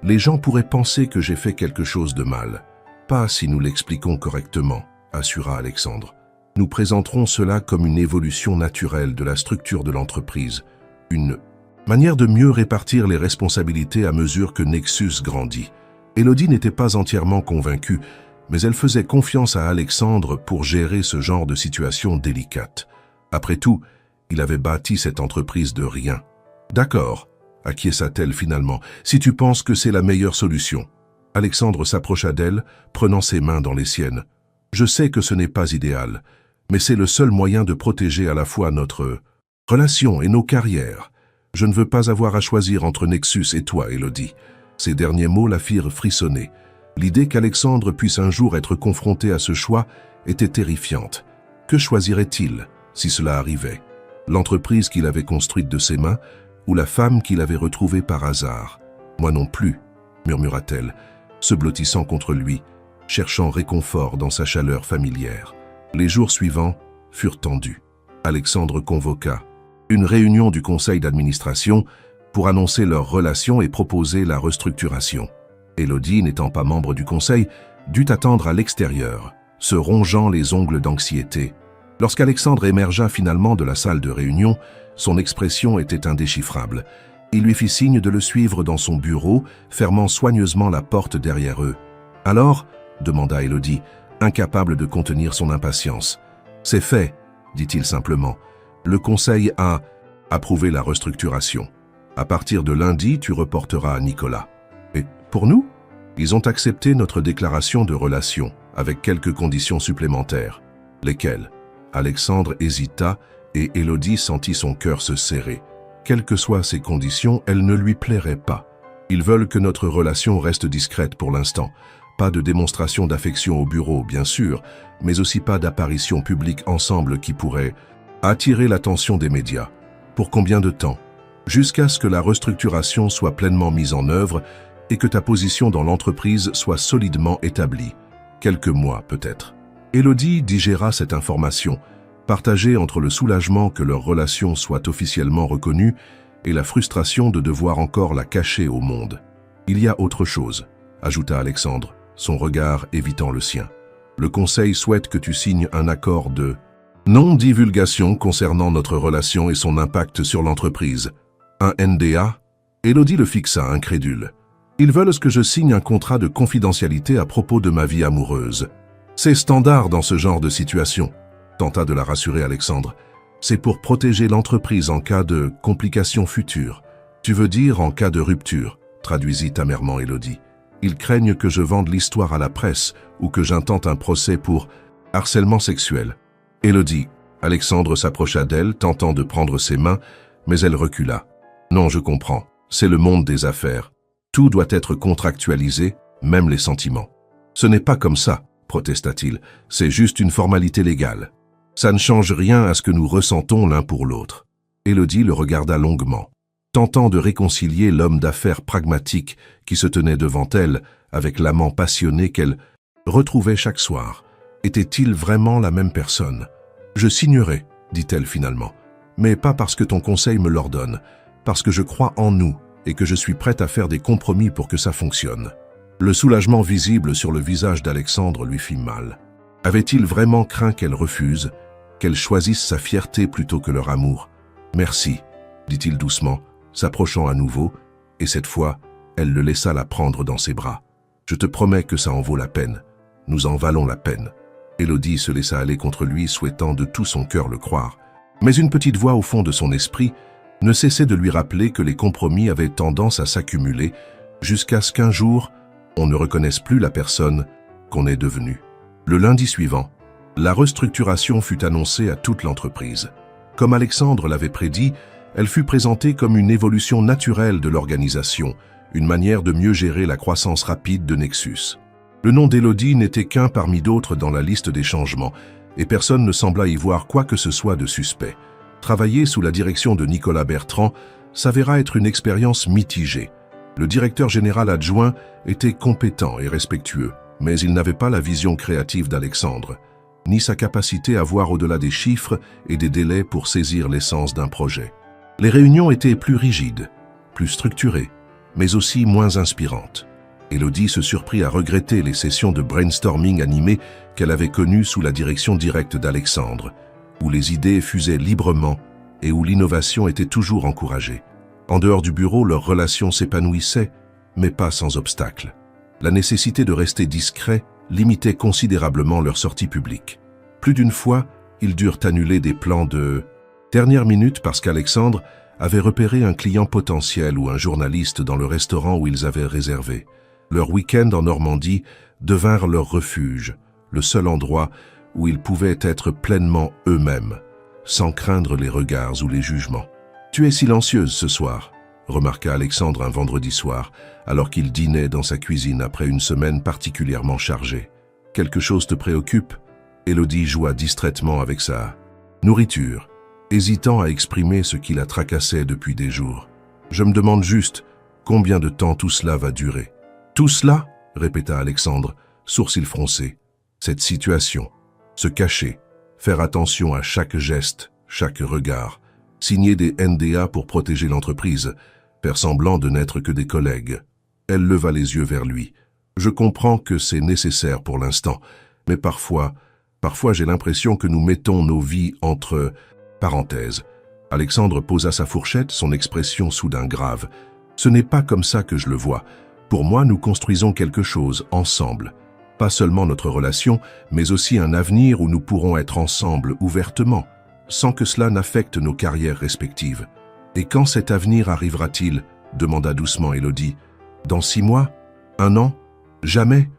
Speaker 1: Les gens pourraient penser que j'ai fait quelque chose de mal. Pas si nous l'expliquons correctement, assura Alexandre. Nous présenterons cela comme une évolution naturelle de la structure de l'entreprise, une manière de mieux répartir les responsabilités à mesure que Nexus grandit. Élodie n'était pas entièrement convaincue, mais elle faisait confiance à Alexandre pour gérer ce genre de situation délicate. Après tout, il avait bâti cette entreprise de rien. « D'accord, » acquiesça-t-elle finalement, « si tu penses que c'est la meilleure solution. » Alexandre s'approcha d'elle, prenant ses mains dans les siennes. « Je sais que ce n'est pas idéal, mais c'est le seul moyen de protéger à la fois notre relation et nos carrières. Je ne veux pas avoir à choisir entre Nexus et toi, Élodie. » Ces derniers mots la firent frissonner. L'idée qu'Alexandre puisse un jour être confronté à ce choix était terrifiante. Que choisirait-il si cela arrivait? L'entreprise qu'il avait construite de ses mains ou la femme qu'il avait retrouvée par hasard? Moi non plus, murmura-t-elle, se blottissant contre lui, cherchant réconfort dans sa chaleur familière. Les jours suivants furent tendus. Alexandre convoqua une réunion du conseil d'administration pour annoncer leur relation et proposer la restructuration. Élodie, n'étant pas membre du conseil, dut attendre à l'extérieur, se rongeant les ongles d'anxiété. Lorsqu'Alexandre émergea finalement de la salle de réunion, son expression était indéchiffrable. Il lui fit signe de le suivre dans son bureau, fermant soigneusement la porte derrière eux. « Alors ?» demanda Élodie, incapable de contenir son impatience. « C'est fait, » dit-il simplement. « Le conseil a approuvé la restructuration. À partir de lundi, tu reporteras à Nicolas. » Et pour nous? Ils ont accepté notre déclaration de relation, avec quelques conditions supplémentaires. Lesquelles? Alexandre hésita et Élodie sentit son cœur se serrer. Quelles que soient ces conditions, elles ne lui plairaient pas. Ils veulent que notre relation reste discrète pour l'instant. Pas de démonstration d'affection au bureau, bien sûr, mais aussi pas d'apparition publique ensemble qui pourrait attirer l'attention des médias. Pour combien de temps? Jusqu'à ce que la restructuration soit pleinement mise en œuvre et que ta position dans l'entreprise soit solidement établie. Quelques mois peut-être. Élodie digéra cette information, partagée entre le soulagement que leur relation soit officiellement reconnue et la frustration de devoir encore la cacher au monde. « Il y a autre chose », ajouta Alexandre, son regard évitant le sien. « Le conseil souhaite que tu signes un accord de non-divulgation concernant notre relation et son impact sur l'entreprise. » Un NDA? Élodie le fixa, incrédule. Ils veulent que je signe un contrat de confidentialité à propos de ma vie amoureuse. C'est standard dans ce genre de situation, tenta de la rassurer Alexandre. C'est pour protéger l'entreprise en cas de complications futures. Tu veux dire en cas de rupture, traduisit amèrement Élodie. Ils craignent que je vende l'histoire à la presse ou que j'intente un procès pour harcèlement sexuel. Élodie. Alexandre s'approcha d'elle, tentant de prendre ses mains, mais elle recula. Non, je comprends. C'est le monde des affaires. Tout doit être contractualisé, même les sentiments. Ce n'est pas comme ça, protesta-t-il. C'est juste une formalité légale. Ça ne change rien à ce que nous ressentons l'un pour l'autre. Élodie le regarda longuement, tentant de réconcilier l'homme d'affaires pragmatique qui se tenait devant elle avec l'amant passionné qu'elle retrouvait chaque soir. Était-il vraiment la même personne? Je signerai, dit-elle finalement, mais pas parce que ton conseil me l'ordonne, parce que je crois en nous et que je suis prête à faire des compromis pour que ça fonctionne. Le soulagement visible sur le visage d'Alexandre lui fit mal. Avait-il vraiment craint qu'elle refuse, qu'elle choisisse sa fierté plutôt que leur amour? Merci, dit-il doucement, s'approchant à nouveau, et cette fois, elle le laissa la prendre dans ses bras. Je te promets que ça en vaut la peine. Nous en valons la peine. Élodie se laissa aller contre lui, souhaitant de tout son cœur le croire. Mais une petite voix au fond de son esprit ne cessait de lui rappeler que les compromis avaient tendance à s'accumuler jusqu'à ce qu'un jour, on ne reconnaisse plus la personne qu'on est devenue. Le lundi suivant, la restructuration fut annoncée à toute l'entreprise. Comme Alexandre l'avait prédit, elle fut présentée comme une évolution naturelle de l'organisation, une manière de mieux gérer la croissance rapide de Nexus. Le nom d'Élodie n'était qu'un parmi d'autres dans la liste des changements, et personne ne sembla y voir quoi que ce soit de suspect. Travailler sous la direction de Nicolas Bertrand s'avéra être une expérience mitigée. Le directeur général adjoint était compétent et respectueux, mais il n'avait pas la vision créative d'Alexandre, ni sa capacité à voir au-delà des chiffres et des délais pour saisir l'essence d'un projet. Les réunions étaient plus rigides, plus structurées, mais aussi moins inspirantes. Élodie se surprit à regretter les sessions de brainstorming animées qu'elle avait connues sous la direction directe d'Alexandre, où les idées fusaient librement et où l'innovation était toujours encouragée. En dehors du bureau, leurs relations s'épanouissaient, mais pas sans obstacle. La nécessité de rester discret limitait considérablement leur sortie publique. Plus d'une fois, ils durent annuler des plans de dernière minute parce qu'Alexandre avait repéré un client potentiel ou un journaliste dans le restaurant où ils avaient réservé. Leur week-end en Normandie devinrent leur refuge, le seul endroit où ils pouvaient être pleinement eux-mêmes, sans craindre les regards ou les jugements. « Tu es silencieuse ce soir », remarqua Alexandre un vendredi soir, alors qu'il dînait dans sa cuisine après une semaine particulièrement chargée. « Quelque chose te préoccupe ?» Élodie joua distraitement avec sa nourriture, hésitant à exprimer ce qui la tracassait depuis des jours. « Je me demande juste combien de temps tout cela va durer. »« Tout cela ?» répéta Alexandre, sourcils froncés. « Cette situation. Se cacher, faire attention à chaque geste, chaque regard, signer des NDA pour protéger l'entreprise, faire semblant de n'être que des collègues. » Elle leva les yeux vers lui. « Je comprends que c'est nécessaire pour l'instant, mais parfois j'ai l'impression que nous mettons nos vies entre parenthèses. » Alexandre posa sa fourchette, son expression soudain grave. « Ce n'est pas comme ça que je le vois. Pour moi, nous construisons quelque chose ensemble. Pas seulement notre relation, mais aussi un avenir où nous pourrons être ensemble ouvertement, sans que cela n'affecte nos carrières respectives. Et quand cet avenir arrivera-t-il » demanda doucement Élodie. « Dans 6 mois? 1 an? Jamais?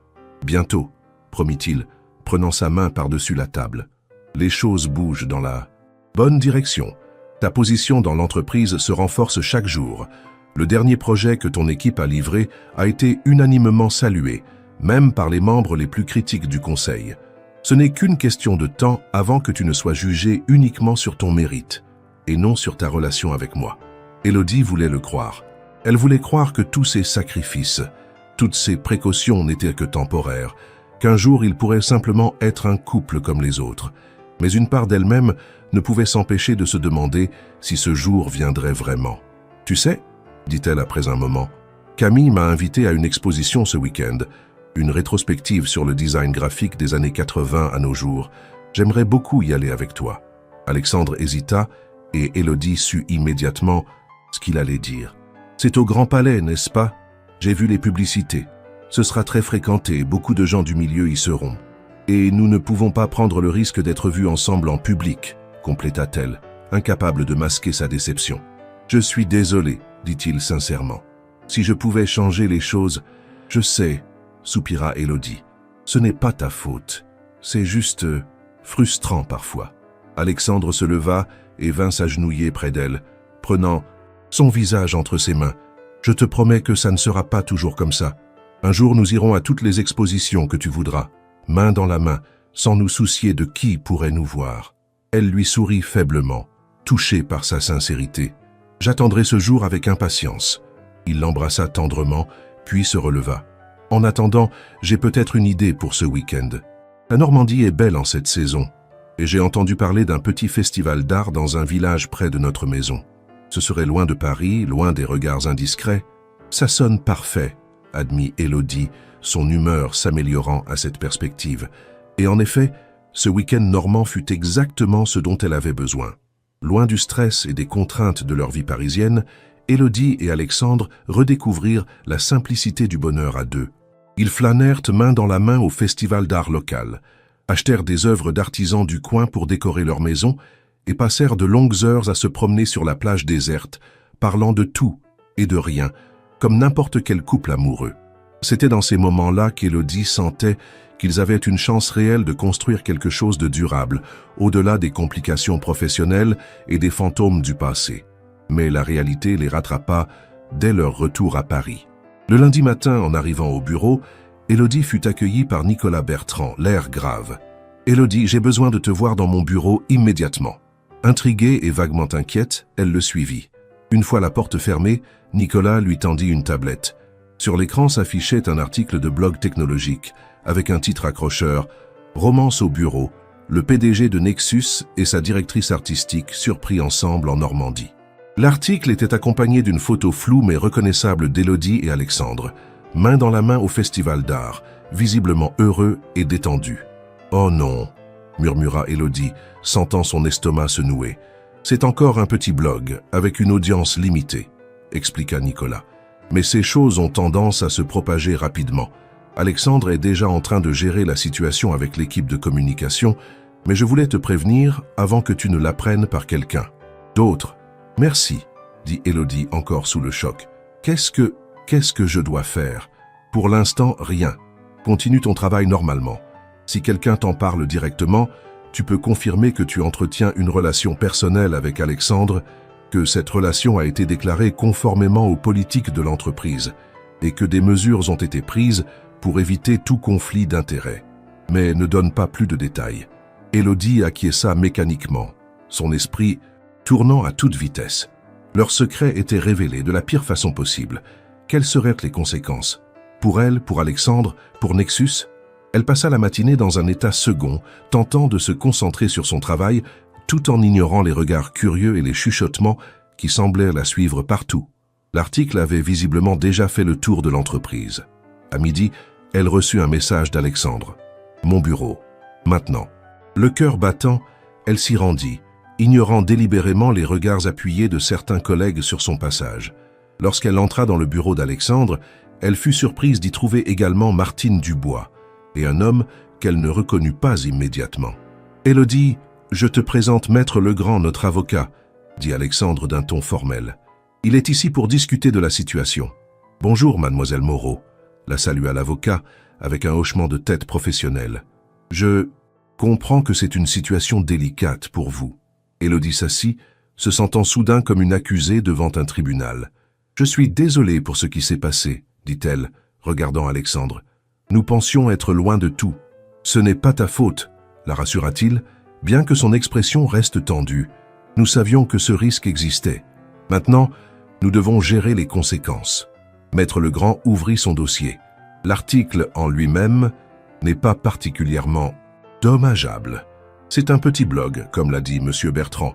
Speaker 1: Bientôt, promit-il, prenant sa main par-dessus la table. Les choses bougent dans la bonne direction. Ta position dans l'entreprise se renforce chaque jour. Le dernier projet que ton équipe a livré a été unanimement salué, même par les membres les plus critiques du conseil. Ce n'est qu'une question de temps avant que tu ne sois jugé uniquement sur ton mérite, et non sur ta relation avec moi. » Élodie voulait le croire. Elle voulait croire que tous ces sacrifices, toutes ces précautions n'étaient que temporaires, qu'un jour ils pourraient simplement être un couple comme les autres. Mais une part d'elle-même ne pouvait s'empêcher de se demander si ce jour viendrait vraiment. « Tu sais, » dit-elle après un moment, « Camille m'a invité à une exposition ce week-end, une rétrospective sur le design graphique des années 80 à nos jours. J'aimerais beaucoup y aller avec toi. » Alexandre hésita et Élodie sut immédiatement ce qu'il allait dire. C'est au Grand Palais, n'est-ce pas? J'ai vu les publicités. Ce sera très fréquenté, beaucoup de gens du milieu y seront. Et nous ne pouvons pas prendre le risque d'être vus ensemble en public, compléta-t-elle, incapable de masquer sa déception. Je suis désolé, dit-il sincèrement. Si je pouvais changer les choses, je sais, soupira Élodie. Ce n'est pas ta faute. C'est juste frustrant parfois. Alexandre se leva et vint s'agenouiller près d'elle, prenant son visage entre ses mains. Je te promets que ça ne sera pas toujours comme ça. Un jour, nous irons à toutes les expositions que tu voudras, main dans la main, sans nous soucier de qui pourrait nous voir. Elle lui sourit faiblement, touchée par sa sincérité. J'attendrai ce jour avec impatience. Il l'embrassa tendrement, puis se releva. En attendant, j'ai peut-être une idée pour ce week-end. La Normandie est belle en cette saison, et j'ai entendu parler d'un petit festival d'art dans un village près de notre maison. Ce serait loin de Paris, loin des regards indiscrets. Ça sonne parfait, admit Élodie, son humeur s'améliorant à cette perspective. Et en effet, ce week-end normand fut exactement ce dont elle avait besoin. Loin du stress et des contraintes de leur vie parisienne, Élodie et Alexandre redécouvrirent la simplicité du bonheur à deux. Ils flânèrent main dans la main au festival d'art local, achetèrent des œuvres d'artisans du coin pour décorer leur maison et passèrent de longues heures à se promener sur la plage déserte, parlant de tout et de rien, comme n'importe quel couple amoureux. C'était dans ces moments-là qu'Élodie sentait qu'ils avaient une chance réelle de construire quelque chose de durable, au-delà des complications professionnelles et des fantômes du passé. Mais la réalité les rattrapa dès leur retour à Paris. Le lundi matin, en arrivant au bureau, Élodie fut accueillie par Nicolas Bertrand, l'air grave. « Élodie, j'ai besoin de te voir dans mon bureau immédiatement. » Intriguée et vaguement inquiète, elle le suivit. Une fois la porte fermée, Nicolas lui tendit une tablette. Sur l'écran s'affichait un article de blog technologique, avec un titre accrocheur « Romance au bureau, le PDG de Nexus et sa directrice artistique surpris ensemble en Normandie ». L'article était accompagné d'une photo floue mais reconnaissable d'Élodie et Alexandre, main dans la main au festival d'art, visiblement heureux et détendu. « Oh non !» murmura Élodie, sentant son estomac se nouer. « C'est encore un petit blog, avec une audience limitée », expliqua Nicolas. « Mais ces choses ont tendance à se propager rapidement. Alexandre est déjà en train de gérer la situation avec l'équipe de communication, mais je voulais te prévenir avant que tu ne l'apprennes par quelqu'un. D'autres. Merci, dit Élodie encore sous le choc. Qu'est-ce que je dois faire? Pour l'instant, rien. Continue ton travail normalement. Si quelqu'un t'en parle directement, tu peux confirmer que tu entretiens une relation personnelle avec Alexandre, que cette relation a été déclarée conformément aux politiques de l'entreprise et que des mesures ont été prises pour éviter tout conflit d'intérêts. Mais ne donne pas plus de détails. Élodie acquiesça mécaniquement, son esprit tournant à toute vitesse. Leur secret était révélé de la pire façon possible. Quelles seraient les conséquences? Pour elle, pour Alexandre, pour Nexus? Elle passa la matinée dans un état second, tentant de se concentrer sur son travail, tout en ignorant les regards curieux et les chuchotements qui semblaient la suivre partout. L'article avait visiblement déjà fait le tour de l'entreprise. À midi, elle reçut un message d'Alexandre. « Mon bureau. Maintenant. » Le cœur battant, elle s'y rendit, ignorant délibérément les regards appuyés de certains collègues sur son passage. Lorsqu'elle entra dans le bureau d'Alexandre, elle fut surprise d'y trouver également Martine Dubois et un homme qu'elle ne reconnut pas immédiatement. « Élodie, je te présente Maître Legrand, notre avocat, » dit Alexandre d'un ton formel. « Il est ici pour discuter de la situation. »« Bonjour, mademoiselle Moreau », la salua l'avocat avec un hochement de tête professionnel. « Je comprends que c'est une situation délicate pour vous. » Élodie s'assit, se sentant soudain comme une accusée devant un tribunal. « Je suis désolée pour ce qui s'est passé, » dit-elle, regardant Alexandre. « Nous pensions être loin de tout. »« Ce n'est pas ta faute, » la rassura-t-il, bien que son expression reste tendue. « Nous savions que ce risque existait. Maintenant, nous devons gérer les conséquences. » Maître Legrand ouvrit son dossier. L'article en lui-même n'est pas particulièrement dommageable. C'est un petit blog, comme l'a dit M. Bertrand,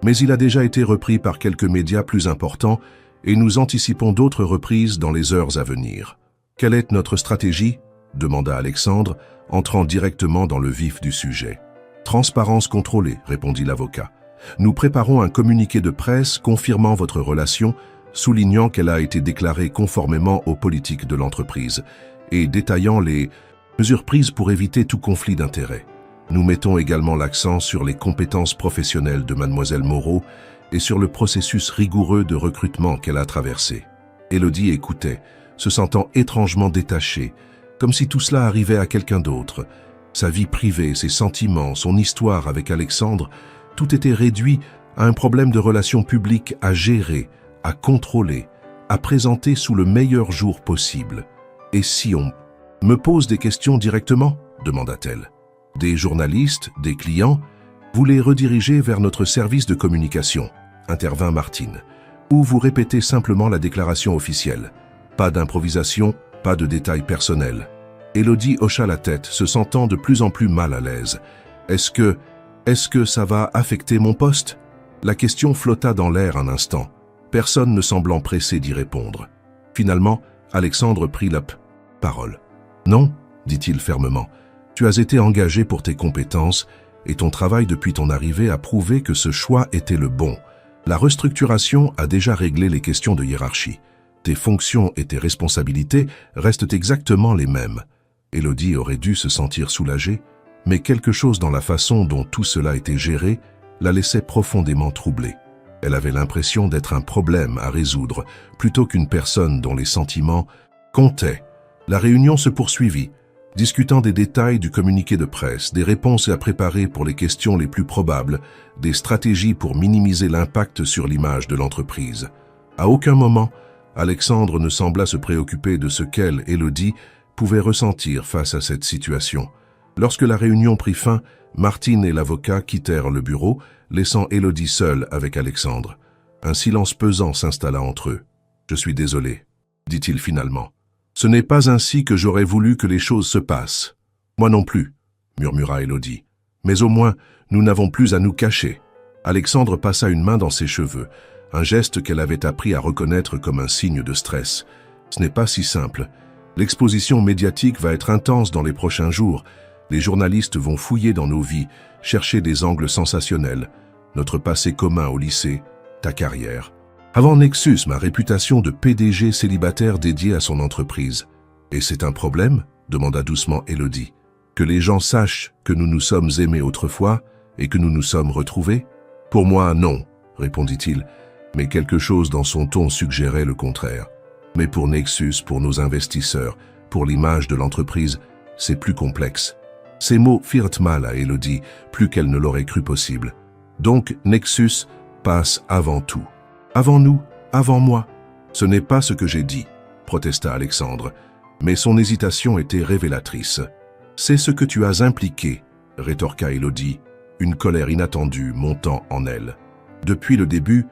Speaker 1: mais il a déjà été repris par quelques médias plus importants et nous anticipons d'autres reprises dans les heures à venir. « Quelle est notre stratégie ?» demanda Alexandre, entrant directement dans le vif du sujet. « Transparence contrôlée », répondit l'avocat. Nous préparons un communiqué de presse confirmant votre relation, soulignant qu'elle a été déclarée conformément aux politiques de l'entreprise et détaillant les mesures prises pour éviter tout conflit d'intérêts. Nous mettons également l'accent sur les compétences professionnelles de Mademoiselle Moreau et sur le processus rigoureux de recrutement qu'elle a traversé. Élodie écoutait, se sentant étrangement détachée, comme si tout cela arrivait à quelqu'un d'autre. Sa vie privée, ses sentiments, son histoire avec Alexandre, tout était réduit à un problème de relations publiques à gérer, à contrôler, à présenter sous le meilleur jour possible. « Et si on me pose des questions directement ?» demanda-t-elle. « Des journalistes, des clients, vous les redirigez vers notre service de communication, » intervint Martine, « ou vous répétez simplement la déclaration officielle. Pas d'improvisation, pas de détails personnels. » Élodie hocha la tête, se sentant de plus en plus mal à l'aise. « Est-ce que ça va affecter mon poste ?» La question flotta dans l'air un instant, personne ne semblant pressé d'y répondre. Finalement, Alexandre prit la parole. « Non, dit-il fermement, tu as été engagé pour tes compétences et ton travail depuis ton arrivée a prouvé que ce choix était le bon. La restructuration a déjà réglé les questions de hiérarchie. Tes fonctions et tes responsabilités restent exactement les mêmes. » Élodie aurait dû se sentir soulagée, mais quelque chose dans la façon dont tout cela était géré la laissait profondément troublée. Elle avait l'impression d'être un problème à résoudre, plutôt qu'une personne dont les sentiments comptaient. La réunion se poursuivit, discutant des détails du communiqué de presse, des réponses à préparer pour les questions les plus probables, des stratégies pour minimiser l'impact sur l'image de l'entreprise. À aucun moment, Alexandre ne sembla se préoccuper de ce qu'elle, Élodie, pouvait ressentir face à cette situation. Lorsque la réunion prit fin, Martine et l'avocat quittèrent le bureau, laissant Élodie seule avec Alexandre. Un silence pesant s'installa entre eux. « Je suis désolé, » dit-il finalement. « Ce n'est pas ainsi que j'aurais voulu que les choses se passent. »« Moi non plus, » murmura Élodie. « Mais au moins, nous n'avons plus à nous cacher. » Alexandre passa une main dans ses cheveux, un geste qu'elle avait appris à reconnaître comme un signe de stress. « Ce n'est pas si simple. L'exposition médiatique va être intense dans les prochains jours. Les journalistes vont fouiller dans nos vies, chercher des angles sensationnels. Notre passé commun au lycée, ta carrière. Avant Nexus, ma réputation de PDG célibataire dédié à son entreprise. Et c'est un problème ? Demanda doucement Élodie. Que les gens sachent que nous nous sommes aimés autrefois et que nous nous sommes retrouvés ? Pour moi, non, répondit-il, mais quelque chose dans son ton suggérait le contraire. Mais pour Nexus, pour nos investisseurs, pour l'image de l'entreprise, c'est plus complexe. Ces mots firent mal à Élodie, plus qu'elle ne l'aurait cru possible. Donc Nexus passe avant tout. Avant nous, avant moi. Ce n'est pas ce que j'ai dit, protesta Alexandre, mais son hésitation était révélatrice. C'est ce que tu as impliqué, rétorqua Élodie, une colère inattendue montant en elle. Depuis le début,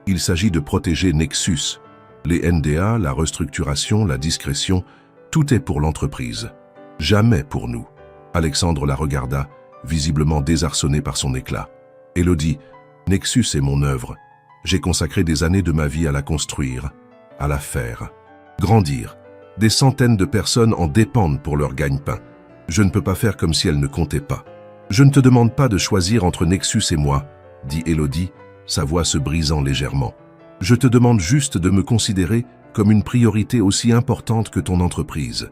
Speaker 1: il s'agit de protéger Nexus. Les NDA, la restructuration, la discrétion, tout est pour l'entreprise. Jamais pour nous. Alexandre la regarda, visiblement désarçonné par son éclat. Élodie, Nexus est mon œuvre. J'ai consacré des années de ma vie à la construire, à la faire. Grandir. Des centaines de personnes en dépendent pour leur gagne-pain. Je ne peux pas faire comme si elle ne comptait pas. Je ne te demande pas de choisir entre Nexus et moi, dit Élodie, sa voix se brisant légèrement. Je te demande juste de me considérer comme une priorité aussi importante que ton entreprise,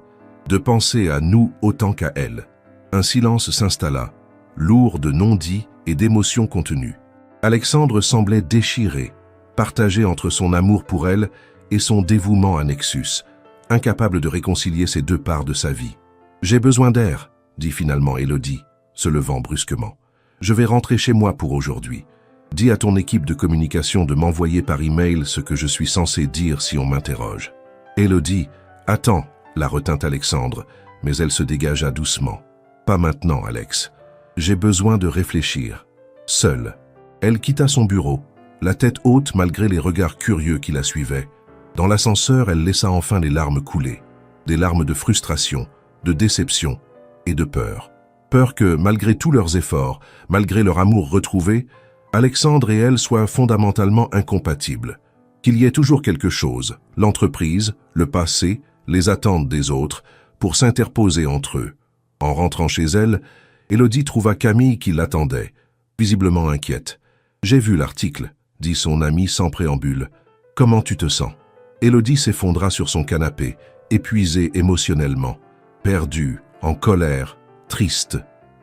Speaker 1: de penser à nous autant qu'à elle. Un silence s'installa, lourd de non-dits et d'émotions contenues. Alexandre semblait déchiré, partagé entre son amour pour elle et son dévouement à Nexus, incapable de réconcilier ces deux parts de sa vie. « J'ai besoin d'air, » dit finalement Élodie, se levant brusquement. « Je vais rentrer chez moi pour aujourd'hui. Dis à ton équipe de communication de m'envoyer par email ce que je suis censé dire si on m'interroge. » Élodie, « Attends, » la retint Alexandre, mais elle se dégagea doucement. « Pas maintenant, Alex. J'ai besoin de réfléchir. Seule. » Elle quitta son bureau, la tête haute malgré les regards curieux qui la suivaient. Dans l'ascenseur, elle laissa enfin les larmes couler. Des larmes de frustration, de déception et de peur. Peur que, malgré tous leurs efforts, malgré leur amour retrouvé, Alexandre et elle soient fondamentalement incompatibles. Qu'il y ait toujours quelque chose, l'entreprise, le passé, les attentes des autres, pour s'interposer entre eux. En rentrant chez elle, Élodie trouva Camille qui l'attendait, visiblement inquiète. J'ai vu l'article, dit son ami sans préambule. Comment tu te sens? Élodie s'effondra sur son canapé, épuisée émotionnellement, perdue, en colère, triste.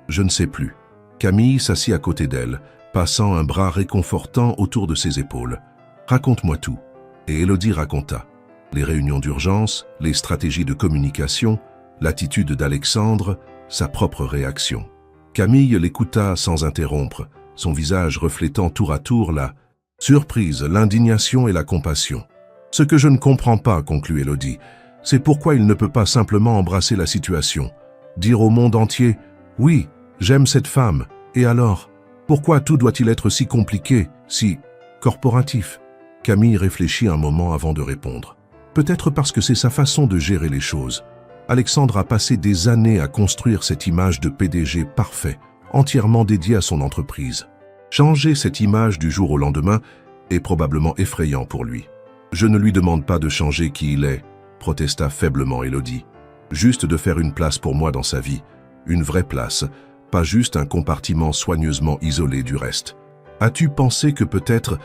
Speaker 1: Je ne sais plus. Camille s'assit à côté d'elle, passant un bras réconfortant autour de ses épaules. Raconte-moi tout. Et Élodie raconta. Les réunions d'urgence, les stratégies de communication, l'attitude d'Alexandre, sa propre réaction. Camille l'écouta sans interrompre, son visage reflétant tour à tour la surprise, l'indignation et la compassion. « Ce que je ne comprends pas, conclut Élodie, c'est pourquoi il ne peut pas simplement embrasser la situation, dire au monde entier « Oui, j'aime cette femme, et alors? Pourquoi tout doit-il être si compliqué, si corporatif ?» Camille réfléchit un moment avant de répondre. Peut-être parce que c'est sa façon de gérer les choses. Alexandre a passé des années à construire cette image de PDG parfait, entièrement dédié à son entreprise. Changer cette image du jour au lendemain est probablement effrayant pour lui. « Je ne lui demande pas de changer qui il est », protesta faiblement Élodie. « Juste de faire une place pour moi dans sa vie, une vraie place, pas juste un compartiment soigneusement isolé du reste. As-tu pensé que peut-être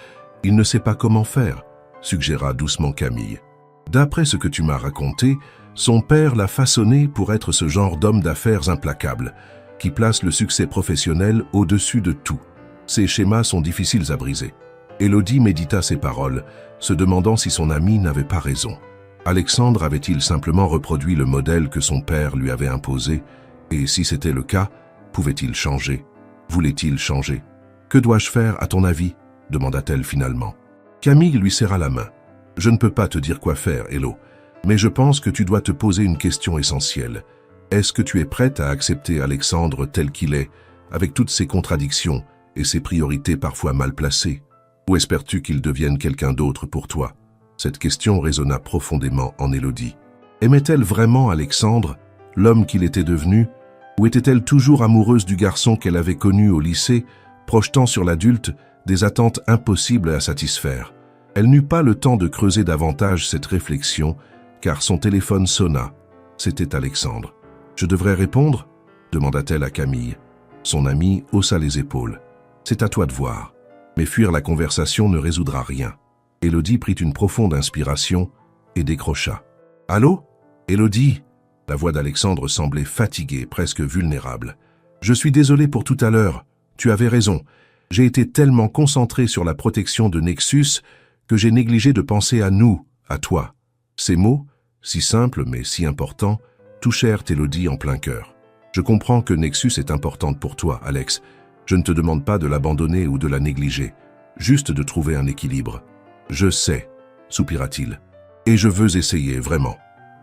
Speaker 1: il ne sait pas comment faire ?» suggéra doucement Camille. « D'après ce que tu m'as raconté, son père l'a façonné pour être ce genre d'homme d'affaires implacable, qui place le succès professionnel au-dessus de tout. Ces schémas sont difficiles à briser. » Élodie médita ces paroles, se demandant si son ami n'avait pas raison. Alexandre avait-il simplement reproduit le modèle que son père lui avait imposé? Et si c'était le cas, pouvait-il changer? Voulait-il changer? « Que dois-je faire, à ton avis ?» demanda-t-elle finalement. Camille lui serra la main. « Je ne peux pas te dire quoi faire, Élo, mais je pense que tu dois te poser une question essentielle. Est-ce que tu es prête à accepter Alexandre tel qu'il est, avec toutes ses contradictions et ses priorités parfois mal placées? Ou espères-tu qu'il devienne quelqu'un d'autre pour toi ?» Cette question résonna profondément en Élodie. Aimait-elle vraiment Alexandre, l'homme qu'il était devenu, ou était-elle toujours amoureuse du garçon qu'elle avait connu au lycée, projetant sur l'adulte des attentes impossibles à satisfaire? Elle n'eut pas le temps de creuser davantage cette réflexion, car son téléphone sonna. C'était Alexandre. « Je devrais répondre ?» demanda-t-elle à Camille. Son amie haussa les épaules. « C'est à toi de voir. Mais fuir la conversation ne résoudra rien. » Élodie prit une profonde inspiration et décrocha. « Allô? Élodie ?» La voix d'Alexandre semblait fatiguée, presque vulnérable. « Je suis désolé pour tout à l'heure. Tu avais raison. J'ai été tellement concentré sur la protection de Nexus que j'ai négligé de penser à nous, à toi. » Ces mots, si simples mais si importants, touchèrent Élodie en plein cœur. « Je comprends que Nexus est importante pour toi, Alex. Je ne te demande pas de l'abandonner ou de la négliger, juste de trouver un équilibre. »« Je sais, » soupira-t-il, « et je veux essayer, vraiment.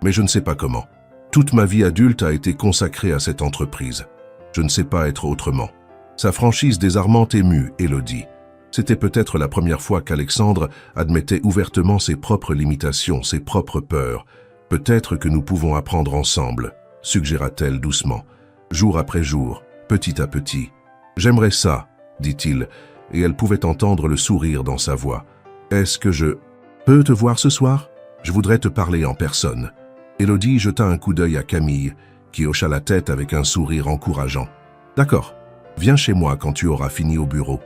Speaker 1: Mais je ne sais pas comment. Toute ma vie adulte a été consacrée à cette entreprise. Je ne sais pas être autrement. » Sa franchise désarmante émut Élodie. C'était peut-être la première fois qu'Alexandre admettait ouvertement ses propres limitations, ses propres peurs. « Peut-être que nous pouvons apprendre ensemble, » suggéra-t-elle doucement, jour après jour, petit à petit. « J'aimerais ça, » dit-il, et elle pouvait entendre le sourire dans sa voix. « Est-ce que je peux te voir ce soir? Je voudrais te parler en personne. » Élodie jeta un coup d'œil à Camille, qui hocha la tête avec un sourire encourageant. « D'accord, viens chez moi quand tu auras fini au bureau. »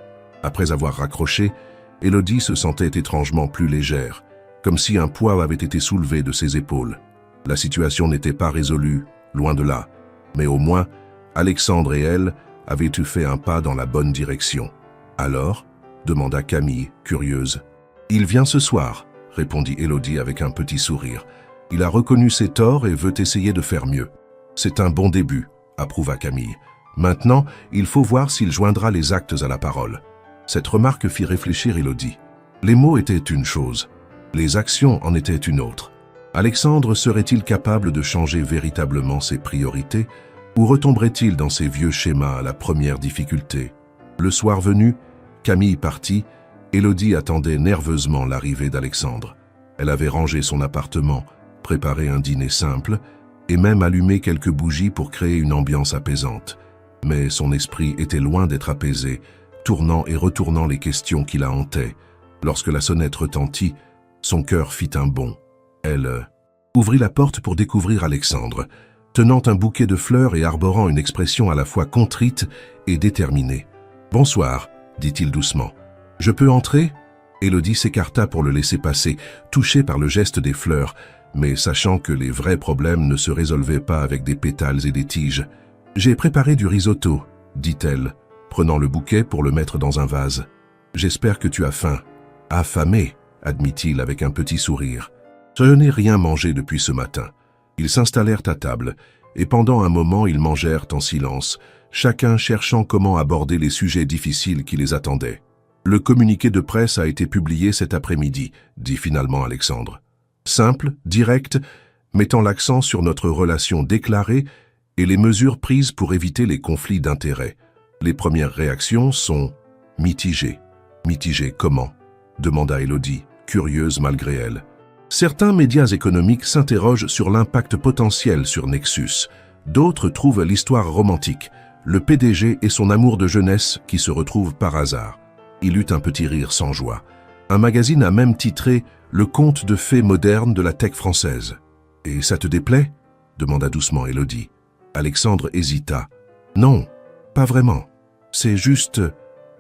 Speaker 1: Après avoir raccroché, Élodie se sentait étrangement plus légère, comme si un poids avait été soulevé de ses épaules. La situation n'était pas résolue, loin de là, mais au moins, Alexandre et elle avaient eu fait un pas dans la bonne direction. « Alors ?» demanda Camille, curieuse. « Il vient ce soir », répondit Élodie avec un petit sourire. « Il a reconnu ses torts et veut essayer de faire mieux. »« C'est un bon début », approuva Camille. « Maintenant, il faut voir s'il joindra les actes à la parole. » Cette remarque fit réfléchir Élodie. Les mots étaient une chose, les actions en étaient une autre. Alexandre serait-il capable de changer véritablement ses priorités ou retomberait-il dans ses vieux schémas à la première difficulté? Le soir venu, Camille partit, Élodie attendait nerveusement l'arrivée d'Alexandre. Elle avait rangé son appartement, préparé un dîner simple et même allumé quelques bougies pour créer une ambiance apaisante. Mais son esprit était loin d'être apaisé, tournant et retournant les questions qui la hantaient. Lorsque la sonnette retentit, son cœur fit un bond. Elle ouvrit la porte pour découvrir Alexandre, tenant un bouquet de fleurs et arborant une expression à la fois contrite et déterminée. « Bonsoir », dit-il doucement. Je peux entrer ?» Élodie s'écarta pour le laisser passer, touchée par le geste des fleurs, mais sachant que les vrais problèmes ne se résolvaient pas avec des pétales et des tiges. « J'ai préparé du risotto, » dit-elle, prenant le bouquet pour le mettre dans un vase. « J'espère que tu as faim. »« Affamé, » admit-il avec un petit sourire. « Je n'ai rien mangé depuis ce matin. » Ils s'installèrent à table, et pendant un moment ils mangèrent en silence, chacun cherchant comment aborder les sujets difficiles qui les attendaient. « Le communiqué de presse a été publié cet après-midi, » dit finalement Alexandre. Simple, direct, mettant l'accent sur notre relation déclarée et les mesures prises pour éviter les conflits d'intérêts. Les premières réactions sont mitigées. « Mitigées comment ?» demanda Élodie, curieuse malgré elle. Certains médias économiques s'interrogent sur l'impact potentiel sur Nexus. D'autres trouvent l'histoire romantique, le PDG et son amour de jeunesse qui se retrouvent par hasard. Il eut un petit rire sans joie. Un magazine a même titré « Le conte de fées moderne de la tech française ». « Et ça te déplaît ?» demanda doucement Élodie. Alexandre hésita. « Non, pas vraiment. C'est juste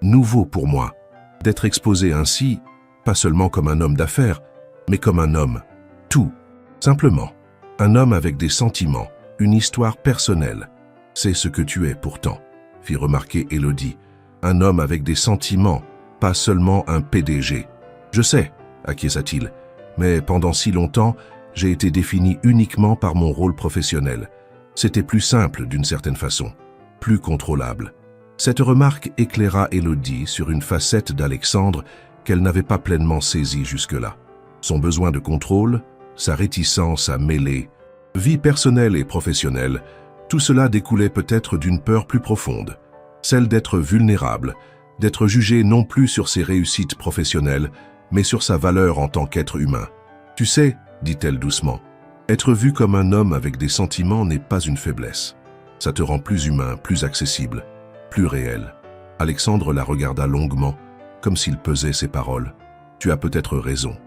Speaker 1: nouveau pour moi, d'être exposé ainsi, pas seulement comme un homme d'affaires, mais comme un homme. Tout, simplement. Un homme avec des sentiments, une histoire personnelle. C'est ce que tu es pourtant, fit remarquer Élodie. Un homme avec des sentiments, pas seulement un PDG. Je sais, acquiesça-t-il, mais pendant si longtemps, j'ai été défini uniquement par mon rôle professionnel. C'était plus simple d'une certaine façon, plus contrôlable. Cette remarque éclaira Élodie sur une facette d'Alexandre qu'elle n'avait pas pleinement saisie jusque-là. Son besoin de contrôle, sa réticence à mêler vie personnelle et professionnelle, tout cela découlait peut-être d'une peur plus profonde, celle d'être vulnérable, d'être jugé non plus sur ses réussites professionnelles, mais sur sa valeur en tant qu'être humain. « Tu sais, » dit-elle doucement, « être vu comme un homme avec des sentiments n'est pas une faiblesse. Ça te rend plus humain, plus accessible, plus réel. » Alexandre la regarda longuement, comme s'il pesait ses paroles. « Tu as peut-être raison,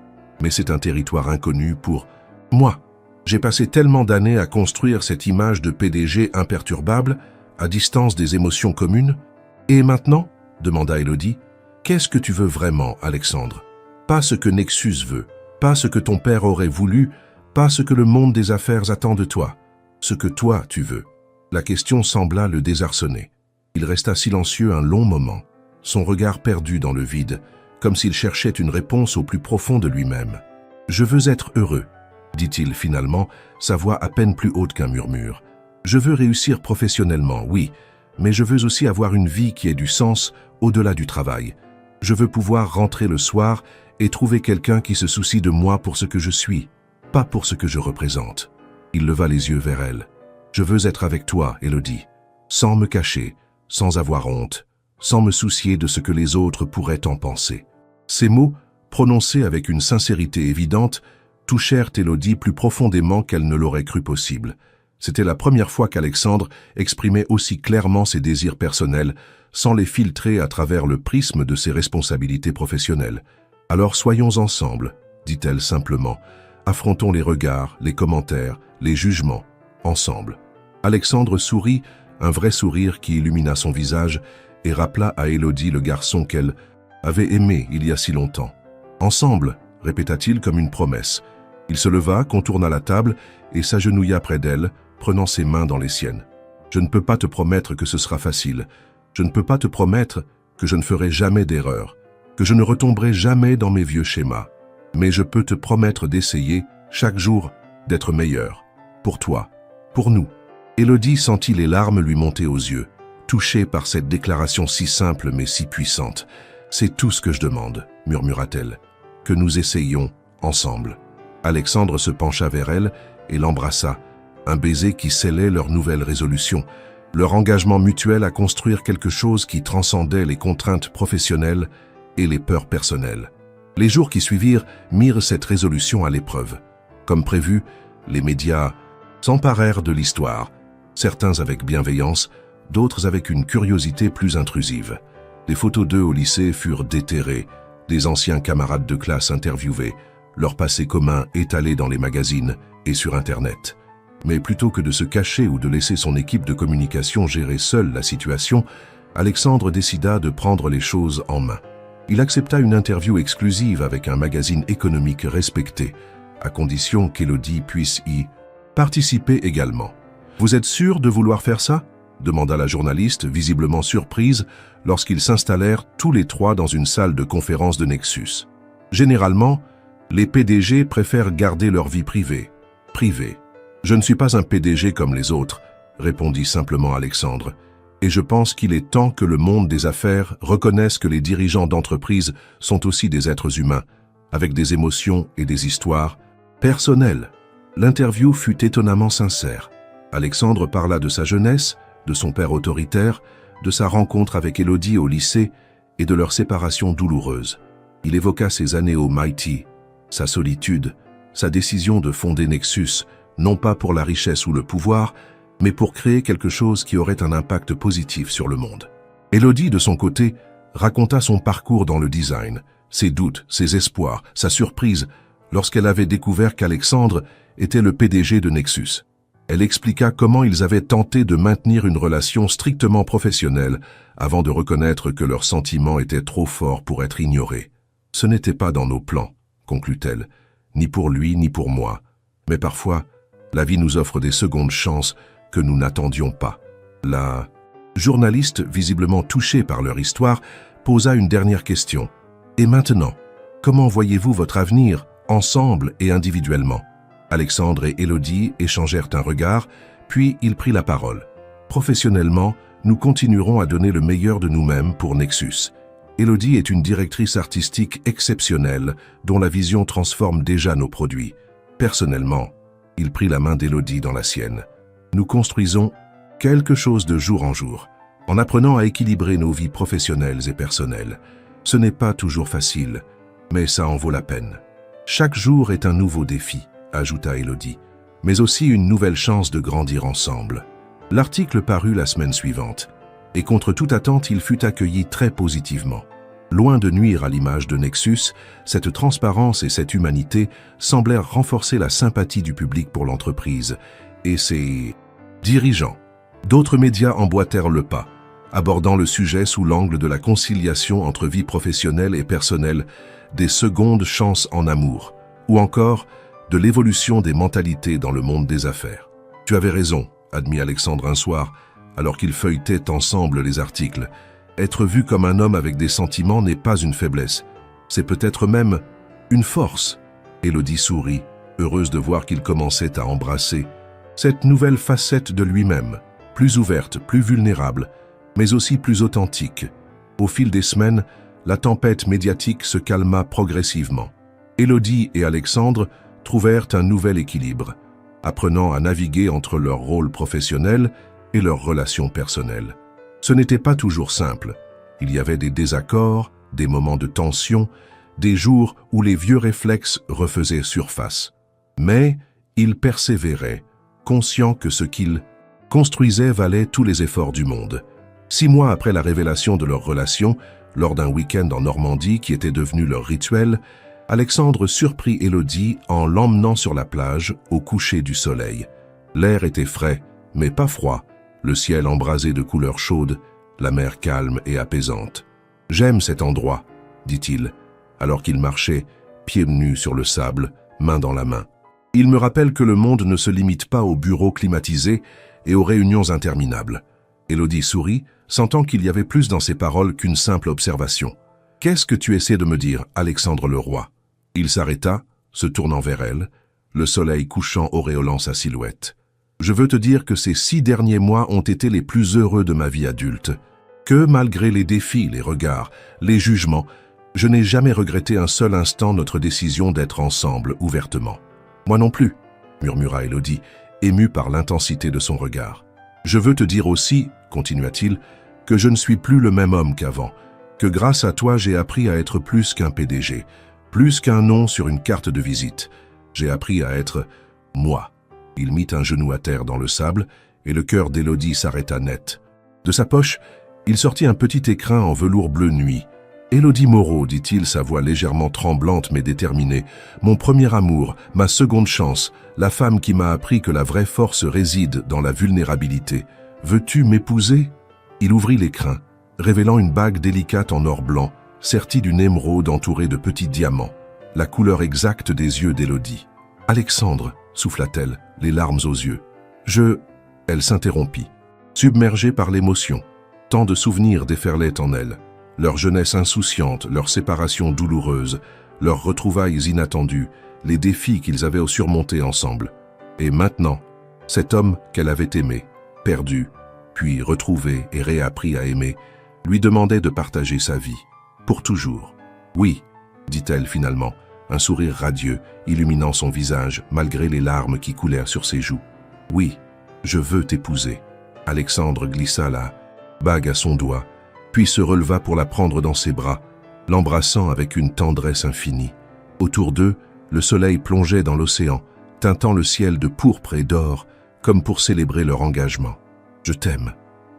Speaker 1: mais c'est un territoire inconnu pour moi. J'ai passé tellement d'années à construire cette image de PDG imperturbable, à distance des émotions communes. Et maintenant, demanda Élodie, qu'est-ce que tu veux vraiment, Alexandre? Pas ce que Nexus veut, pas ce que ton père aurait voulu, pas ce que le monde des affaires attend de toi, ce que toi tu veux. » La question sembla le désarçonner. Il resta silencieux un long moment, son regard perdu dans le vide, comme s'il cherchait une réponse au plus profond de lui-même. « Je veux être heureux, » dit-il finalement, sa voix à peine plus haute qu'un murmure. « Je veux réussir professionnellement, oui, mais je veux aussi avoir une vie qui ait du sens au-delà du travail. Je veux pouvoir rentrer le soir et trouver quelqu'un qui se soucie de moi pour ce que je suis, pas pour ce que je représente. » Il leva les yeux vers elle. « Je veux être avec toi, Élodie, sans me cacher, sans avoir honte, sans me soucier de ce que les autres pourraient en penser. » Ces mots, prononcés avec une sincérité évidente, touchèrent Élodie plus profondément qu'elle ne l'aurait cru possible. C'était la première fois qu'Alexandre exprimait aussi clairement ses désirs personnels, sans les filtrer à travers le prisme de ses responsabilités professionnelles. « Alors soyons ensemble, » dit-elle simplement. « Affrontons les regards, les commentaires, les jugements, ensemble. » Alexandre sourit, un vrai sourire qui illumina son visage, et rappela à Élodie le garçon qu'elle avait aimé il y a si longtemps. « Ensemble » répéta-t-il comme une promesse. Il se leva, contourna la table et s'agenouilla près d'elle, prenant ses mains dans les siennes. « Je ne peux pas te promettre que ce sera facile. Je ne peux pas te promettre que je ne ferai jamais d'erreur, que je ne retomberai jamais dans mes vieux schémas. Mais je peux te promettre d'essayer, chaque jour, d'être meilleur. Pour toi, pour nous. » Élodie sentit les larmes lui monter aux yeux, touchée par cette déclaration si simple mais si puissante. « C'est tout ce que je demande, » murmura-t-elle, « que nous essayions ensemble. » Alexandre se pencha vers elle et l'embrassa, un baiser qui scellait leur nouvelle résolution, leur engagement mutuel à construire quelque chose qui transcendait les contraintes professionnelles et les peurs personnelles. Les jours qui suivirent mirent cette résolution à l'épreuve. Comme prévu, les médias s'emparèrent de l'histoire, certains avec bienveillance, d'autres avec une curiosité plus intrusive. Les photos d'eux au lycée furent déterrées, des anciens camarades de classe interviewés, leur passé commun étalé dans les magazines et sur Internet. Mais plutôt que de se cacher ou de laisser son équipe de communication gérer seule la situation, Alexandre décida de prendre les choses en main. Il accepta une interview exclusive avec un magazine économique respecté, à condition qu'Élodie puisse y participer également. « Vous êtes sûr de vouloir faire ça ?» demanda la journaliste, visiblement surprise, lorsqu'ils s'installèrent tous les trois dans une salle de conférence de Nexus. « Généralement, les PDG préfèrent garder leur vie privée. Privée. Je ne suis pas un PDG comme les autres, répondit simplement Alexandre. Et je pense qu'il est temps que le monde des affaires reconnaisse que les dirigeants d'entreprise sont aussi des êtres humains, avec des émotions et des histoires personnelles. L'interview fut étonnamment sincère. Alexandre parla de sa jeunesse, de son père autoritaire, de sa rencontre avec Élodie au lycée et de leur séparation douloureuse. Il évoqua ses années au MIT, sa solitude, sa décision de fonder Nexus, non pas pour la richesse ou le pouvoir, mais pour créer quelque chose qui aurait un impact positif sur le monde. Élodie, de son côté, raconta son parcours dans le design, ses doutes, ses espoirs, sa surprise, lorsqu'elle avait découvert qu'Alexandre était le PDG de Nexus. Elle expliqua comment ils avaient tenté de maintenir une relation strictement professionnelle avant de reconnaître que leurs sentiments étaient trop forts pour être ignorés. « Ce n'était pas dans nos plans », conclut-elle, « ni pour lui ni pour moi. Mais parfois, la vie nous offre des secondes chances que nous n'attendions pas. » La journaliste, visiblement touchée par leur histoire, posa une dernière question. « Et maintenant, comment voyez-vous votre avenir, ensemble et individuellement ?» Alexandre et Élodie échangèrent un regard, puis il prit la parole. « Professionnellement, nous continuerons à donner le meilleur de nous-mêmes pour Nexus. Élodie est une directrice artistique exceptionnelle dont la vision transforme déjà nos produits. Personnellement, il prit la main d'Élodie dans la sienne. Nous construisons quelque chose de jour en jour, en apprenant à équilibrer nos vies professionnelles et personnelles. Ce n'est pas toujours facile, mais ça en vaut la peine. Chaque jour est un nouveau défi, ajouta Élodie, mais aussi une nouvelle chance de grandir ensemble. » L'article parut la semaine suivante, et contre toute attente, il fut accueilli très positivement. Loin de nuire à l'image de Nexus, cette transparence et cette humanité semblèrent renforcer la sympathie du public pour l'entreprise et ses dirigeants. D'autres médias emboîtèrent le pas, abordant le sujet sous l'angle de la conciliation entre vie professionnelle et personnelle, des secondes chances en amour, ou encore de l'évolution des mentalités dans le monde des affaires. « Tu avais raison », admit Alexandre un soir, alors qu'ils feuilletaient ensemble les articles. « Être vu comme un homme avec des sentiments n'est pas une faiblesse, c'est peut-être même une force. » Élodie sourit, heureuse de voir qu'il commençait à embrasser cette nouvelle facette de lui-même, plus ouverte, plus vulnérable, mais aussi plus authentique. Au fil des semaines, la tempête médiatique se calma progressivement. Élodie et Alexandre trouvèrent un nouvel équilibre, apprenant à naviguer entre leur rôle professionnel et leurs relations personnelles. Ce n'était pas toujours simple. Il y avait des désaccords, des moments de tension, des jours où les vieux réflexes refaisaient surface. Mais ils persévéraient, conscients que ce qu'ils construisaient valait tous les efforts du monde. 6 mois après la révélation de leur relation, lors d'un week-end en Normandie qui était devenu leur rituel, Alexandre surprit Élodie en l'emmenant sur la plage au coucher du soleil. L'air était frais, mais pas froid, le ciel embrasé de couleurs chaudes, la mer calme et apaisante. « J'aime cet endroit », dit-il, alors qu'il marchait, pieds nus sur le sable, main dans la main. « Il me rappelle que le monde ne se limite pas aux bureaux climatisés et aux réunions interminables. » Élodie sourit, sentant qu'il y avait plus dans ses paroles qu'une simple observation. « Qu'est-ce que tu essaies de me dire, Alexandre le roi ?» Il s'arrêta, se tournant vers elle, le soleil couchant auréolant sa silhouette. « Je veux te dire que ces 6 derniers mois ont été les plus heureux de ma vie adulte, que malgré les défis, les regards, les jugements, je n'ai jamais regretté un seul instant notre décision d'être ensemble ouvertement. »« Moi non plus », murmura Élodie, émue par l'intensité de son regard. « Je veux te dire aussi, continua-t-il, que je ne suis plus le même homme qu'avant, que grâce à toi j'ai appris à être plus qu'un PDG, plus qu'un nom sur une carte de visite. J'ai appris à être moi. » Il mit un genou à terre dans le sable et le cœur d'Élodie s'arrêta net. De sa poche, il sortit un petit écrin en velours bleu nuit. « Élodie Moreau, dit-il, sa voix légèrement tremblante mais déterminée, mon premier amour, ma seconde chance, la femme qui m'a appris que la vraie force réside dans la vulnérabilité. Veux-tu m'épouser ?» Il ouvrit l'écrin, révélant une bague délicate en or blanc, sertie d'une émeraude entourée de petits diamants, la couleur exacte des yeux d'Élodie. « Alexandre, souffla-t-elle, les larmes aux yeux. Elle s'interrompit, submergée par l'émotion. Tant de souvenirs déferlaient en elle. Leur jeunesse insouciante, leur séparation douloureuse, leurs retrouvailles inattendues, les défis qu'ils avaient surmontés ensemble. Et maintenant, cet homme qu'elle avait aimé, perdu, puis retrouvé et réappris à aimer, lui demandait de partager sa vie, pour toujours. « Oui », dit-elle finalement, un sourire radieux illuminant son visage malgré les larmes qui coulèrent sur ses joues. « Oui, je veux t'épouser. » Alexandre glissa la bague à son doigt, puis se releva pour la prendre dans ses bras, l'embrassant avec une tendresse infinie. Autour d'eux, le soleil plongeait dans l'océan, teintant le ciel de pourpre et d'or, comme pour célébrer leur engagement. « Je t'aime »,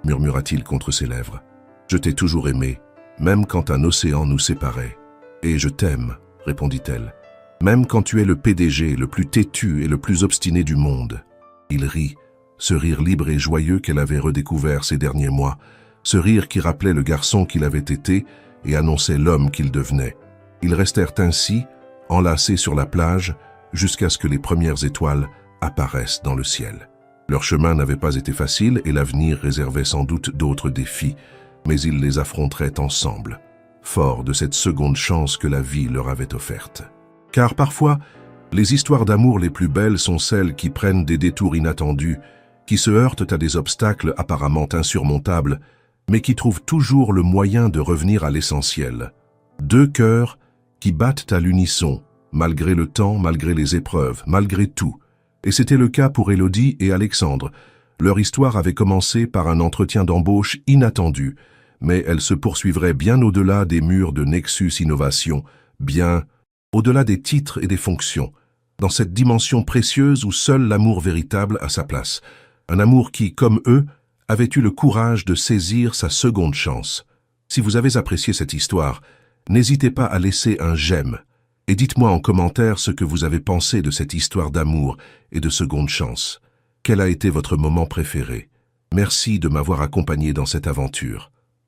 Speaker 1: murmura-t-il contre ses lèvres. « Je t'ai toujours aimé, même quand un océan nous séparait. Et je t'aime, répondit-elle, même quand tu es le PDG, le plus têtu et le plus obstiné du monde. » Il rit, ce rire libre et joyeux qu'elle avait redécouvert ces derniers mois, ce rire qui rappelait le garçon qu'il avait été et annonçait l'homme qu'il devenait. Ils restèrent ainsi, enlacés sur la plage, jusqu'à ce que les premières étoiles apparaissent dans le ciel. Leur chemin n'avait pas été facile et l'avenir réservait sans doute d'autres défis, mais ils les affronteraient ensemble, forts de cette seconde chance que la vie leur avait offerte. Car parfois, les histoires d'amour les plus belles sont celles qui prennent des détours inattendus, qui se heurtent à des obstacles apparemment insurmontables, mais qui trouvent toujours le moyen de revenir à l'essentiel. Deux cœurs qui battent à l'unisson, malgré le temps, malgré les épreuves, malgré tout. Et c'était le cas pour Élodie et Alexandre. Leur histoire avait commencé par un entretien d'embauche inattendu, mais elle se poursuivrait bien au-delà des murs de Nexus Innovation, bien au-delà des titres et des fonctions, dans cette dimension précieuse où seul l'amour véritable a sa place. Un amour qui, comme eux, avait eu le courage de saisir sa seconde chance. Si vous avez apprécié cette histoire, n'hésitez pas à laisser un j'aime et dites-moi en commentaire ce que vous avez pensé de cette histoire d'amour et de seconde chance. Quel a été votre moment préféré? Merci de m'avoir accompagné dans cette aventure.